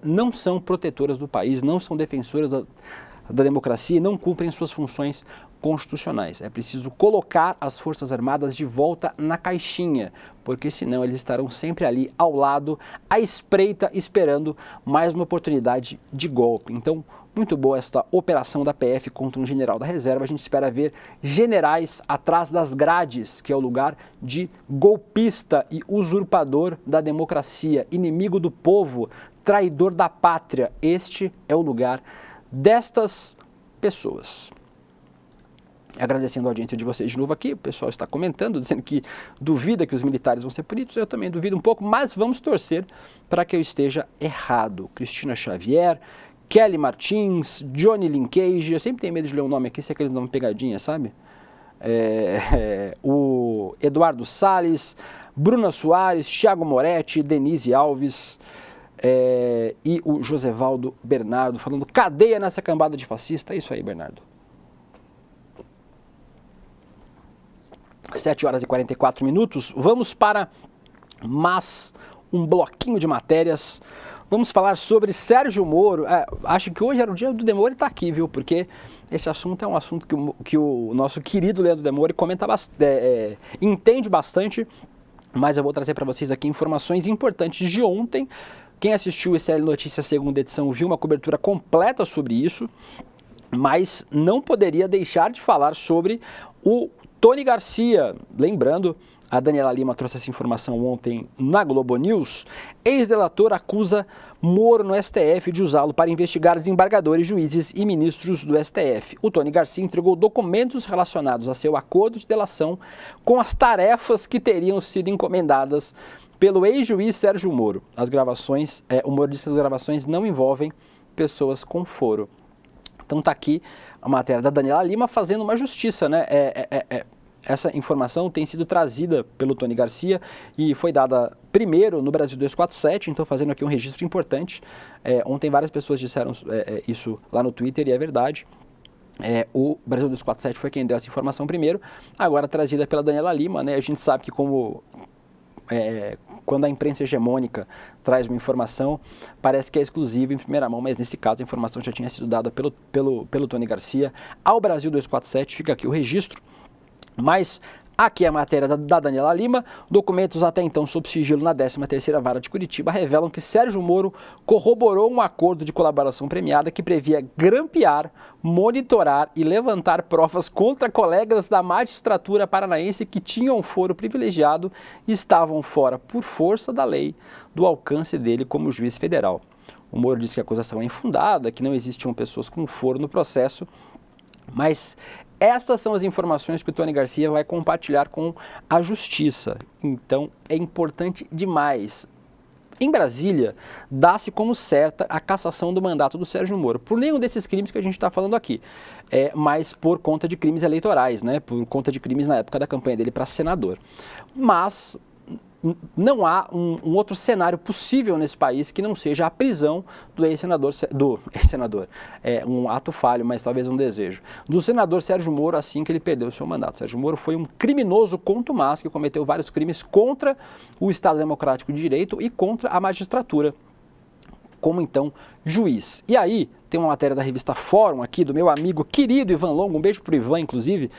não são protetoras do país, não são defensoras da democracia e não cumprem suas funções constitucionais. É preciso colocar as Forças Armadas de volta na caixinha, porque senão eles estarão sempre ali ao lado, à espreita, esperando mais uma oportunidade de golpe. Então, muito boa esta operação da PF contra um general da reserva. A gente espera ver generais atrás das grades, que é o lugar de golpista e usurpador da democracia, inimigo do povo, traidor da pátria. Este é o lugar destas pessoas. Agradecendo a audiência de vocês de novo aqui, o pessoal está comentando, dizendo que duvida que os militares vão ser punidos. Eu também duvido um pouco, mas vamos torcer para que eu esteja errado. Cristina Xavier, Kelly Martins, Johnny Linkage, eu sempre tenho medo de ler o nome aqui, se é aquele nome pegadinha, sabe? O Eduardo Salles, Bruna Soares, Thiago Moretti, Denise Alves e o Josevaldo Bernardo falando cadeia nessa cambada de fascista. É isso aí, Bernardo. 7 horas e 44 minutos, vamos para um bloquinho de matérias. Vamos falar sobre Sérgio Moro. Acho que hoje era o dia do Demore estar aqui, viu? Porque esse assunto é um assunto que o nosso querido Leandro Demore entende bastante, mas eu vou trazer para vocês aqui informações importantes de ontem. Quem assistiu o ICL Notícias segunda edição viu uma cobertura completa sobre isso, mas não poderia deixar de falar sobre o Tony Garcia. Lembrando, a Daniela Lima trouxe essa informação ontem na Globo News. Ex-delator acusa Moro no STF de usá-lo para investigar desembargadores, juízes e ministros do STF. O Tony Garcia entregou documentos relacionados a seu acordo de delação com as tarefas que teriam sido encomendadas pelo ex-juiz Sérgio Moro. As gravações, o Moro disse que as gravações não envolvem pessoas com foro. Então está aqui a matéria da Daniela Lima fazendo uma justiça, né? Essa informação tem sido trazida pelo Tony Garcia e foi dada primeiro no Brasil 247, então fazendo aqui um registro importante. Ontem várias pessoas disseram isso lá no Twitter e é verdade. O Brasil 247 foi quem deu essa informação primeiro, agora trazida pela Daniela Lima, né? A gente sabe que quando a imprensa hegemônica traz uma informação, parece que é exclusiva em primeira mão, mas nesse caso a informação já tinha sido dada pelo Tony Garcia ao Brasil 247, fica aqui o registro. Mas Aqui é a matéria da Daniela Lima. Documentos até então sob sigilo na 13ª Vara de Curitiba revelam que Sérgio Moro corroborou um acordo de colaboração premiada que previa grampear, monitorar e levantar provas contra colegas da magistratura paranaense que tinham foro privilegiado e estavam fora, por força da lei, do alcance dele como juiz federal. O Moro disse que a acusação é infundada, que não existiam pessoas com foro no processo, mas essas são as informações que o Tony Garcia vai compartilhar com a Justiça. Então, é importante demais. Em Brasília, dá-se como certa a cassação do mandato do Sérgio Moro, por nenhum desses crimes que a gente está falando aqui, mas por conta de crimes eleitorais, né? Por conta de crimes na época da campanha dele para senador. Mas não há um outro cenário possível nesse país que não seja a prisão do ex-senador, um ato falho, mas talvez um desejo, do senador Sérgio Moro assim que ele perdeu o seu mandato. Sérgio Moro foi um criminoso contumaz que cometeu vários crimes contra o Estado Democrático de Direito e contra a magistratura, como então juiz. E aí, tem uma matéria da revista Fórum aqui, do meu amigo querido Ivan Longo, um beijo pro Ivan, inclusive.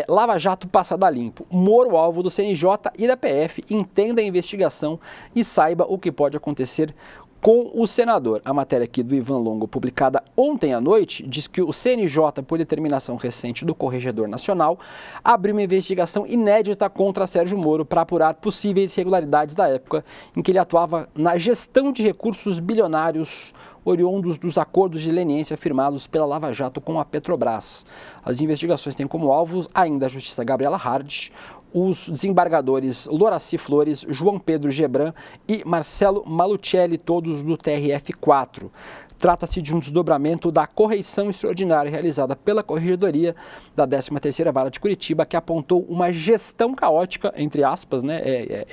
Lava Jato passada a limpo. Moro, alvo do CNJ e da PF, entenda a investigação e saiba o que pode acontecer com o senador. A matéria aqui do Ivan Longo, publicada ontem à noite, diz que o CNJ, por determinação recente do Corregedor Nacional, abriu uma investigação inédita contra Sérgio Moro para apurar possíveis irregularidades da época em que ele atuava na gestão de recursos bilionários oriundos dos acordos de leniência firmados pela Lava Jato com a Petrobras. As investigações têm como alvos ainda a justiça Gabriela Hard, os desembargadores Loraci Flores, João Pedro Gebran e Marcelo Malucelli, todos do TRF4. Trata-se de um desdobramento da correição extraordinária realizada pela Corregedoria da 13ª Vara de Curitiba, que apontou uma gestão caótica, entre aspas, né,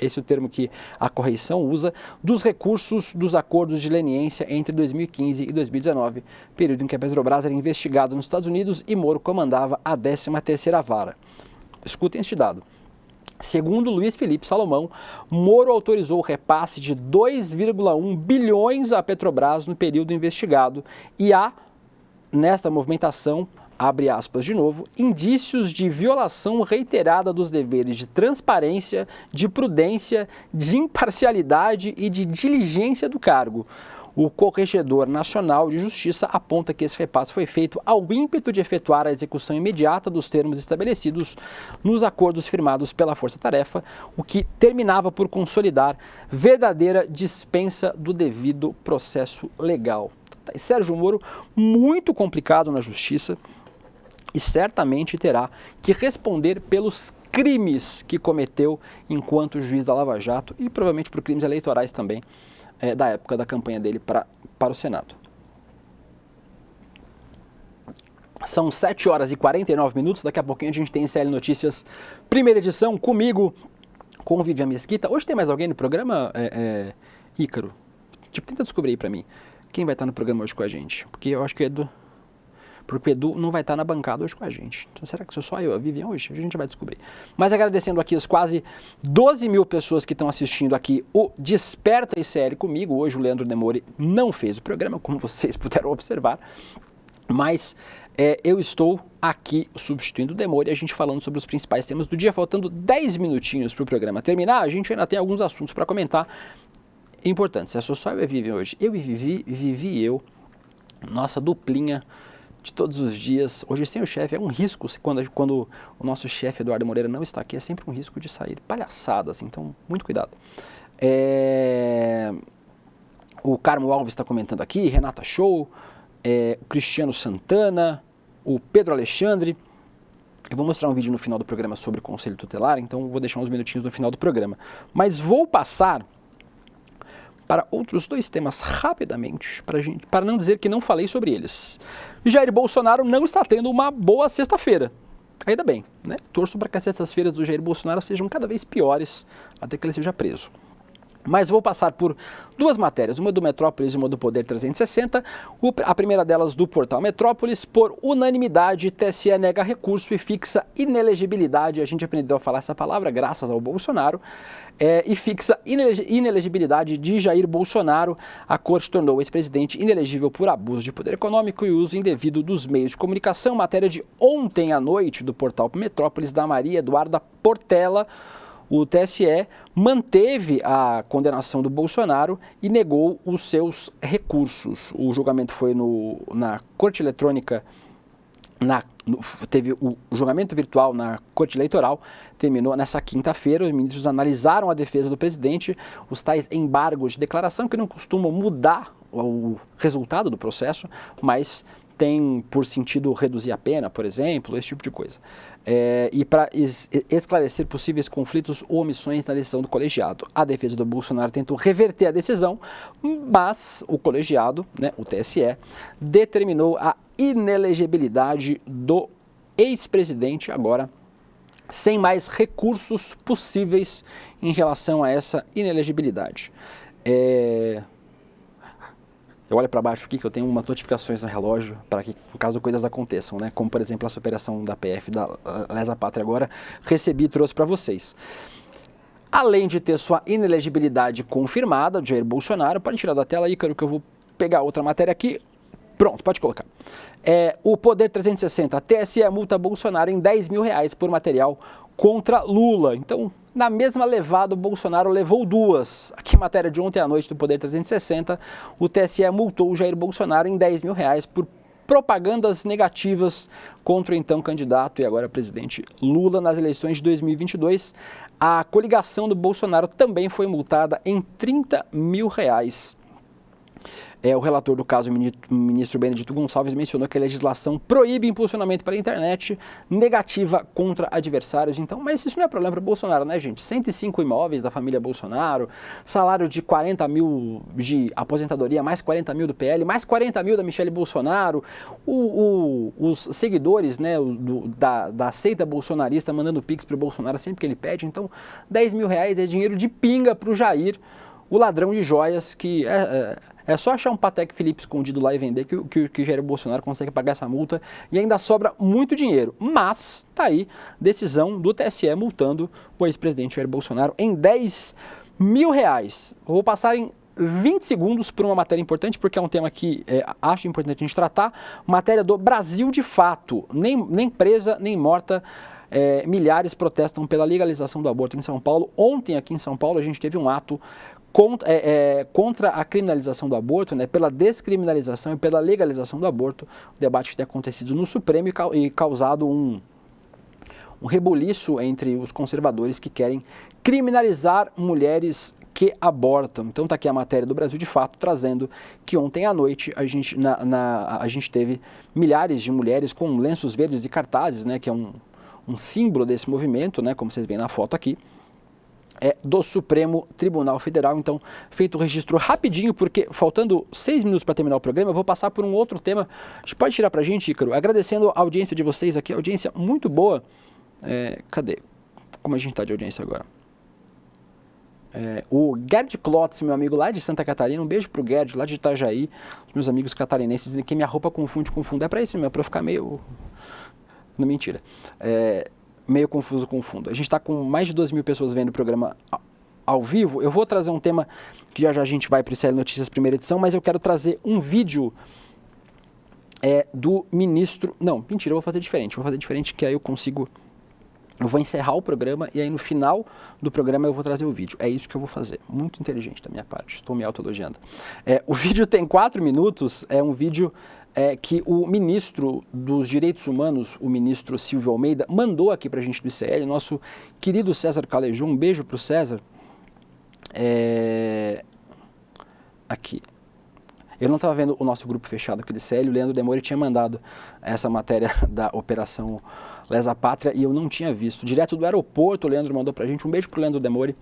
esse é o termo que a correição usa, dos recursos dos acordos de leniência entre 2015 e 2019, período em que a Petrobras era investigada nos Estados Unidos e Moro comandava a 13ª Vara. Escutem este dado. Segundo Luiz Felipe Salomão, Moro autorizou o repasse de 2,1 bilhões à Petrobras no período investigado e há, nesta movimentação, abre aspas de novo, indícios de violação reiterada dos deveres de transparência, de prudência, de imparcialidade e de diligência do cargo. O Corregedor Nacional de Justiça aponta que esse repasse foi feito ao ímpeto de efetuar a execução imediata dos termos estabelecidos nos acordos firmados pela Força Tarefa, o que terminava por consolidar verdadeira dispensa do devido processo legal. Sérgio Moro, muito complicado na Justiça e certamente terá que responder pelos crimes que cometeu enquanto juiz da Lava Jato e provavelmente por crimes eleitorais também, da época da campanha dele para o Senado. São 7h49, daqui a pouquinho a gente tem CL Notícias, primeira edição, comigo, com o Vivian Mesquita. Hoje tem mais alguém no programa, Ícaro? Tenta descobrir aí para mim, quem vai estar no programa hoje com a gente, porque eu acho que o Edu... Porque o Edu não vai estar na bancada hoje com a gente. Então, será que sou só eu, a Vivian, hoje? A gente vai descobrir. Mas agradecendo aqui as quase 12 mil pessoas que estão assistindo aqui o Desperta ICL comigo. Hoje o Leandro Demore não fez o programa, como vocês puderam observar. Mas eu estou aqui substituindo o Demore, a gente falando sobre os principais temas do dia. Faltando 10 minutinhos para o programa terminar, a gente ainda tem alguns assuntos para comentar importantes. Se só eu e a Vivian hoje. Eu e Vivi e eu, nossa duplinha de todos os dias. Hoje sem o chefe é um risco, quando o nosso chefe Eduardo Moreira não está aqui, é sempre um risco de sair palhaçadas, então muito cuidado. O Carmo Alves está comentando aqui, Renata Show, o Cristiano Santana, o Pedro Alexandre. Eu vou mostrar um vídeo no final do programa sobre o Conselho Tutelar, então vou deixar uns minutinhos no final do programa. Mas vou passar para outros dois temas rapidamente, para não dizer que não falei sobre eles. Jair Bolsonaro não está tendo uma boa sexta-feira. Ainda bem, né? Torço para que as sextas-feiras do Jair Bolsonaro sejam cada vez piores até que ele seja preso. Mas vou passar por duas matérias, uma do Metrópolis e uma do Poder 360. A primeira delas do portal Metrópolis. Por unanimidade, TSE nega recurso e fixa inelegibilidade. A gente aprendeu a falar essa palavra graças ao Bolsonaro. E fixa inelegibilidade de Jair Bolsonaro. A corte tornou o ex-presidente inelegível por abuso de poder econômico e uso indevido dos meios de comunicação. Matéria de ontem à noite do portal Metrópolis, da Maria Eduarda Portela. O TSE manteve a condenação do Bolsonaro e negou os seus recursos. O julgamento foi na Corte Eletrônica, teve o julgamento virtual na Corte Eleitoral, terminou nessa quinta-feira. Os ministros analisaram a defesa do presidente, os tais embargos de declaração que não costumam mudar o resultado do processo, mas tem por sentido reduzir a pena, por exemplo, esse tipo de coisa. E para esclarecer possíveis conflitos ou omissões na decisão do colegiado. A defesa do Bolsonaro tentou reverter a decisão, mas o colegiado, o TSE, determinou a inelegibilidade do ex-presidente agora, sem mais recursos possíveis em relação a essa inelegibilidade. Eu olho para baixo aqui que eu tenho umas notificações no relógio para que, caso coisas aconteçam, como por exemplo a superação da PF da Lesa Pátria agora, recebi e trouxe para vocês. Além de ter sua inelegibilidade confirmada, Jair Bolsonaro, pode tirar da tela aí, Ícaro, que eu vou pegar outra matéria aqui. Pronto, pode colocar. O Poder 360, a TSE multa Bolsonaro em R$10 mil por material contra Lula. Então, na mesma levada, o Bolsonaro levou duas. Aqui, matéria de ontem à noite do Poder 360, o TSE multou o Jair Bolsonaro em R$10 mil por propagandas negativas contra o então candidato e agora presidente Lula nas eleições de 2022. A coligação do Bolsonaro também foi multada em R$30 mil. O relator do caso, o ministro Benedito Gonçalves, mencionou que a legislação proíbe impulsionamento pela internet negativa contra adversários. Então, mas isso não é problema para o Bolsonaro, né, gente? 105 imóveis da família Bolsonaro, salário de 40 mil de aposentadoria, mais 40 mil do PL, mais 40 mil da Michele Bolsonaro, os seguidores da seita bolsonarista mandando pix para o Bolsonaro sempre que ele pede. Então, R$10 mil é dinheiro de pinga para o Jair, o ladrão de joias, que é só achar um Patek Philippe escondido lá e vender que o Jair Bolsonaro consegue pagar essa multa e ainda sobra muito dinheiro. Mas tá aí, decisão do TSE multando o ex-presidente Jair Bolsonaro em R$10 mil. Vou passar em 20 segundos por uma matéria importante, porque é um tema que acho importante a gente tratar. Matéria do Brasil de Fato. Nem presa, nem morta. Milhares protestam pela legalização do aborto em São Paulo. Ontem, aqui em São Paulo, a gente teve um ato contra a criminalização do aborto, pela descriminalização e pela legalização do aborto. O debate que tem acontecido no Supremo e causado um rebuliço entre os conservadores que querem criminalizar mulheres que abortam. Então está aqui a matéria do Brasil de Fato, trazendo que ontem à noite a gente teve milhares de mulheres com lenços verdes e cartazes, que é um símbolo desse movimento, como vocês veem na foto aqui, do Supremo Tribunal Federal. Então, feito o registro rapidinho, porque faltando 6 minutos para terminar o programa, eu vou passar por um outro tema. A gente pode tirar para a gente, Ícaro? Agradecendo a audiência de vocês aqui, audiência muito boa. Cadê? Como a gente está de audiência agora? O Gerd Klotz, meu amigo lá de Santa Catarina, um beijo pro Gerd, lá de Itajaí, os meus amigos catarinenses dizem que minha roupa confunde. É para isso mesmo, para eu ficar meio... Não, mentira. Meio confuso com o fundo. A gente está com mais de 2 mil pessoas vendo o programa ao vivo. Eu vou trazer um tema que já a gente vai para o ICL Notícias primeira edição, mas eu quero trazer um vídeo do ministro... Não, mentira, eu vou fazer diferente, que aí eu consigo... Eu vou encerrar o programa e aí no final do programa eu vou trazer o vídeo. É isso que eu vou fazer. Muito inteligente da minha parte. Estou me autoelogiando. O vídeo tem 4 minutos. É um vídeo que o ministro dos Direitos Humanos, o ministro Silvio Almeida, mandou aqui para a gente do ICL, nosso querido César Calejão. Um beijo para o César. Aqui. Eu não estava vendo o nosso grupo fechado aqui do ICL. O Leandro Demori tinha mandado essa matéria da Operação Lesa Pátria e eu não tinha visto. Direto do aeroporto, o Leandro mandou para a gente. Um beijo para o Leandro Demori.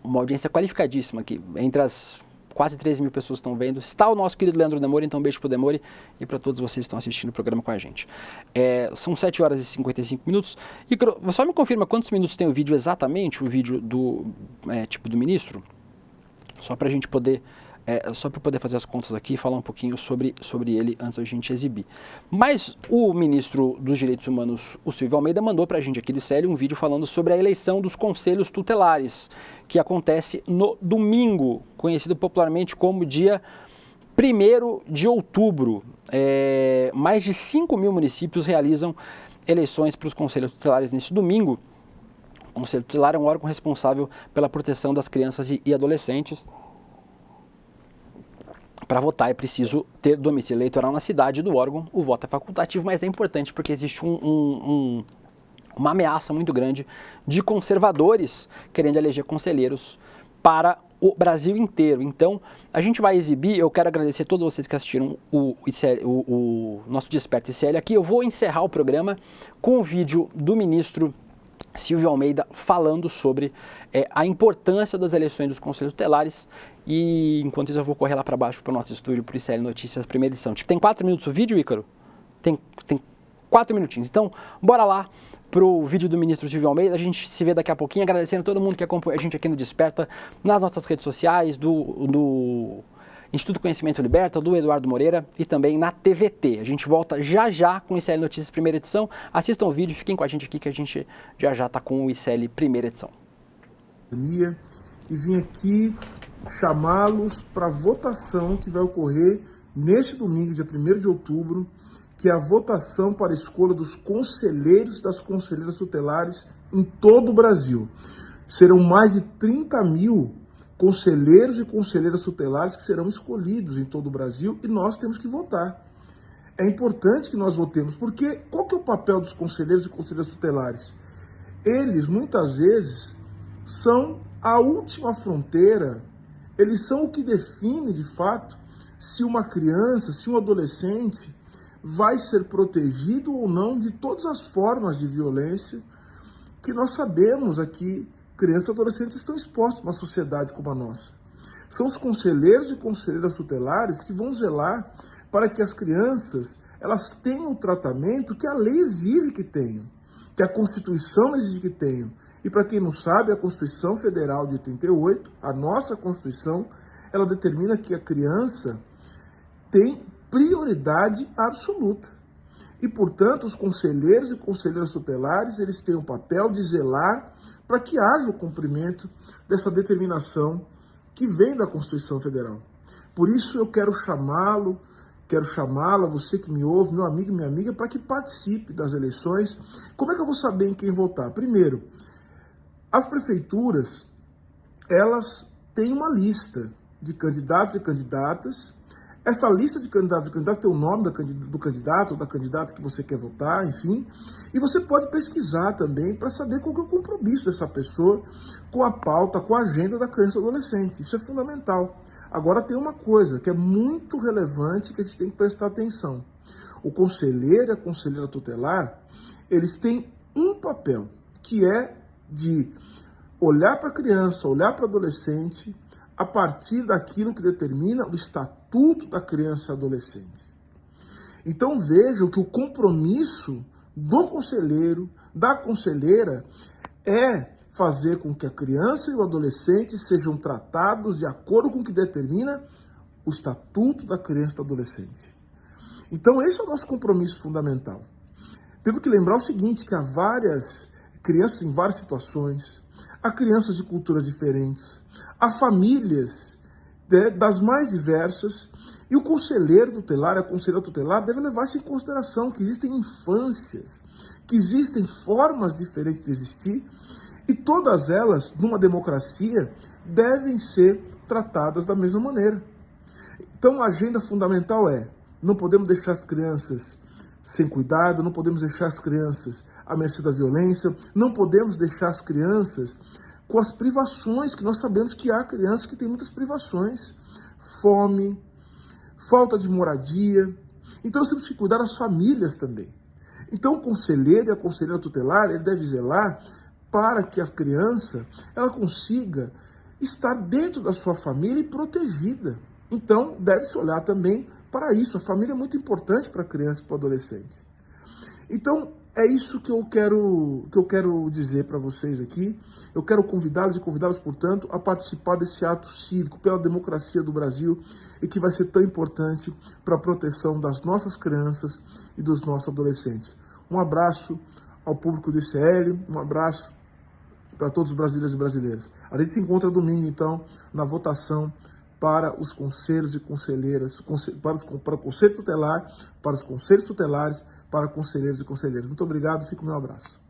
Uma audiência qualificadíssima aqui, entre as quase 13 mil pessoas estão vendo. Está o nosso querido Leandro Demore, então um beijo pro Demore e para todos vocês que estão assistindo o programa com a gente. São 7 horas e 55 minutos. Ícaro, só me confirma quantos minutos tem o vídeo exatamente, o vídeo do ministro? Só para a gente poder... só para poder fazer as contas aqui e falar um pouquinho sobre ele antes da gente exibir. Mas o ministro dos Direitos Humanos, o Silvio Almeida, mandou para a gente aqui do ICL um vídeo falando sobre a eleição dos conselhos tutelares, que acontece no domingo, conhecido popularmente como dia 1º de outubro. Mais de 5 mil municípios realizam eleições para os conselhos tutelares nesse domingo. O Conselho Tutelar é um órgão responsável pela proteção das crianças e adolescentes. Para votar é preciso ter domicílio eleitoral na cidade do órgão. O voto é facultativo, mas é importante porque existe uma ameaça muito grande de conservadores querendo eleger conselheiros para o Brasil inteiro. Então, a gente vai exibir, eu quero agradecer a todos vocês que assistiram o nosso Desperta ICL aqui. Eu vou encerrar o programa com o vídeo do ministro Silvio Almeida falando sobre a importância das eleições dos conselhos tutelares. E enquanto isso eu vou correr lá para baixo para o nosso estúdio, para o ICL Notícias, primeira edição. Tem 4 minutos o vídeo, Ícaro? Tem 4 minutinhos. Então, bora lá para o vídeo do ministro Silvio Almeida. A gente se vê daqui a pouquinho, agradecendo a todo mundo que acompanha a gente aqui no Desperta, nas nossas redes sociais, do Instituto Conhecimento Liberta, do Eduardo Moreira e também na TVT. A gente volta já com o ICL Notícias primeira edição. Assistam o vídeo, fiquem com a gente aqui que a gente já está com o ICL primeira edição. E vim aqui chamá-los para a votação que vai ocorrer neste domingo, dia 1º de outubro, que é a votação para a escolha dos conselheiros das conselheiras tutelares em todo o Brasil. Serão mais de 30 mil conselheiros e conselheiras tutelares que serão escolhidos em todo o Brasil e nós temos que votar. É importante que nós votemos, porque qual que é o papel dos conselheiros e conselheiras tutelares? Eles, muitas vezes, são a última fronteira, eles são o que define, de fato, se uma criança, se um adolescente vai ser protegido ou não de todas as formas de violência que nós sabemos aqui, crianças e adolescentes estão expostos numa sociedade como a nossa. São os conselheiros e conselheiras tutelares que vão zelar para que as crianças elas tenham o tratamento que a lei exige que tenham, que a Constituição exige que tenham. E para quem não sabe, a Constituição Federal de 88, a nossa Constituição, ela determina que a criança tem prioridade absoluta. E, portanto, os conselheiros e conselheiras tutelares, eles têm o papel de zelar para que haja o cumprimento dessa determinação que vem da Constituição Federal. Por isso eu quero chamá-la, você que me ouve, meu amigo e minha amiga, para que participe das eleições. Como é que eu vou saber em quem votar? Primeiro, as prefeituras, elas têm uma lista de candidatos e candidatas. Essa lista de candidatos e candidatas tem o nome do candidato ou da candidata que você quer votar, enfim. E você pode pesquisar também para saber qual que é o compromisso dessa pessoa com a pauta, com a agenda da criança e do adolescente. Isso é fundamental. Agora tem uma coisa que é muito relevante que a gente tem que prestar atenção. O conselheiro e a conselheira tutelar, eles têm um papel, que é de olhar para a criança, olhar para o adolescente, a partir daquilo que determina o Estatuto da Criança e Adolescente. Então vejam que o compromisso do conselheiro, da conselheira, é fazer com que a criança e o adolescente sejam tratados de acordo com o que determina o Estatuto da Criança e do Adolescente. Então esse é o nosso compromisso fundamental. Temos que lembrar o seguinte, que há várias crianças em várias situações, há crianças de culturas diferentes, há famílias das mais diversas, e o conselheiro tutelar, a conselheira tutelar, deve levar isso em consideração, que existem infâncias, que existem formas diferentes de existir, e todas elas, numa democracia, devem ser tratadas da mesma maneira. Então a agenda fundamental é, não podemos deixar as crianças sem cuidado, não podemos deixar as crianças à mercê da violência, não podemos deixar as crianças com as privações, que nós sabemos que há crianças que têm muitas privações, fome, falta de moradia. Então nós temos que cuidar das famílias também. Então o conselheiro e a conselheira tutelar, ele deve zelar para que a criança ela consiga estar dentro da sua família e protegida. Então, deve-se olhar também para isso. A família é muito importante para a criança e para o adolescente. Então, é isso que eu quero dizer para vocês aqui. Eu quero convidá-los e convidá-los, portanto, a participar desse ato cívico pela democracia do Brasil e que vai ser tão importante para a proteção das nossas crianças e dos nossos adolescentes. Um abraço ao público do ICL, um abraço para todos os brasileiros e brasileiras. A gente se encontra domingo, então, na votação para os conselhos e conselheiras, para o Conselho Tutelar, para os conselhos tutelares, para conselheiros e conselheiras. Muito obrigado, fica o meu abraço.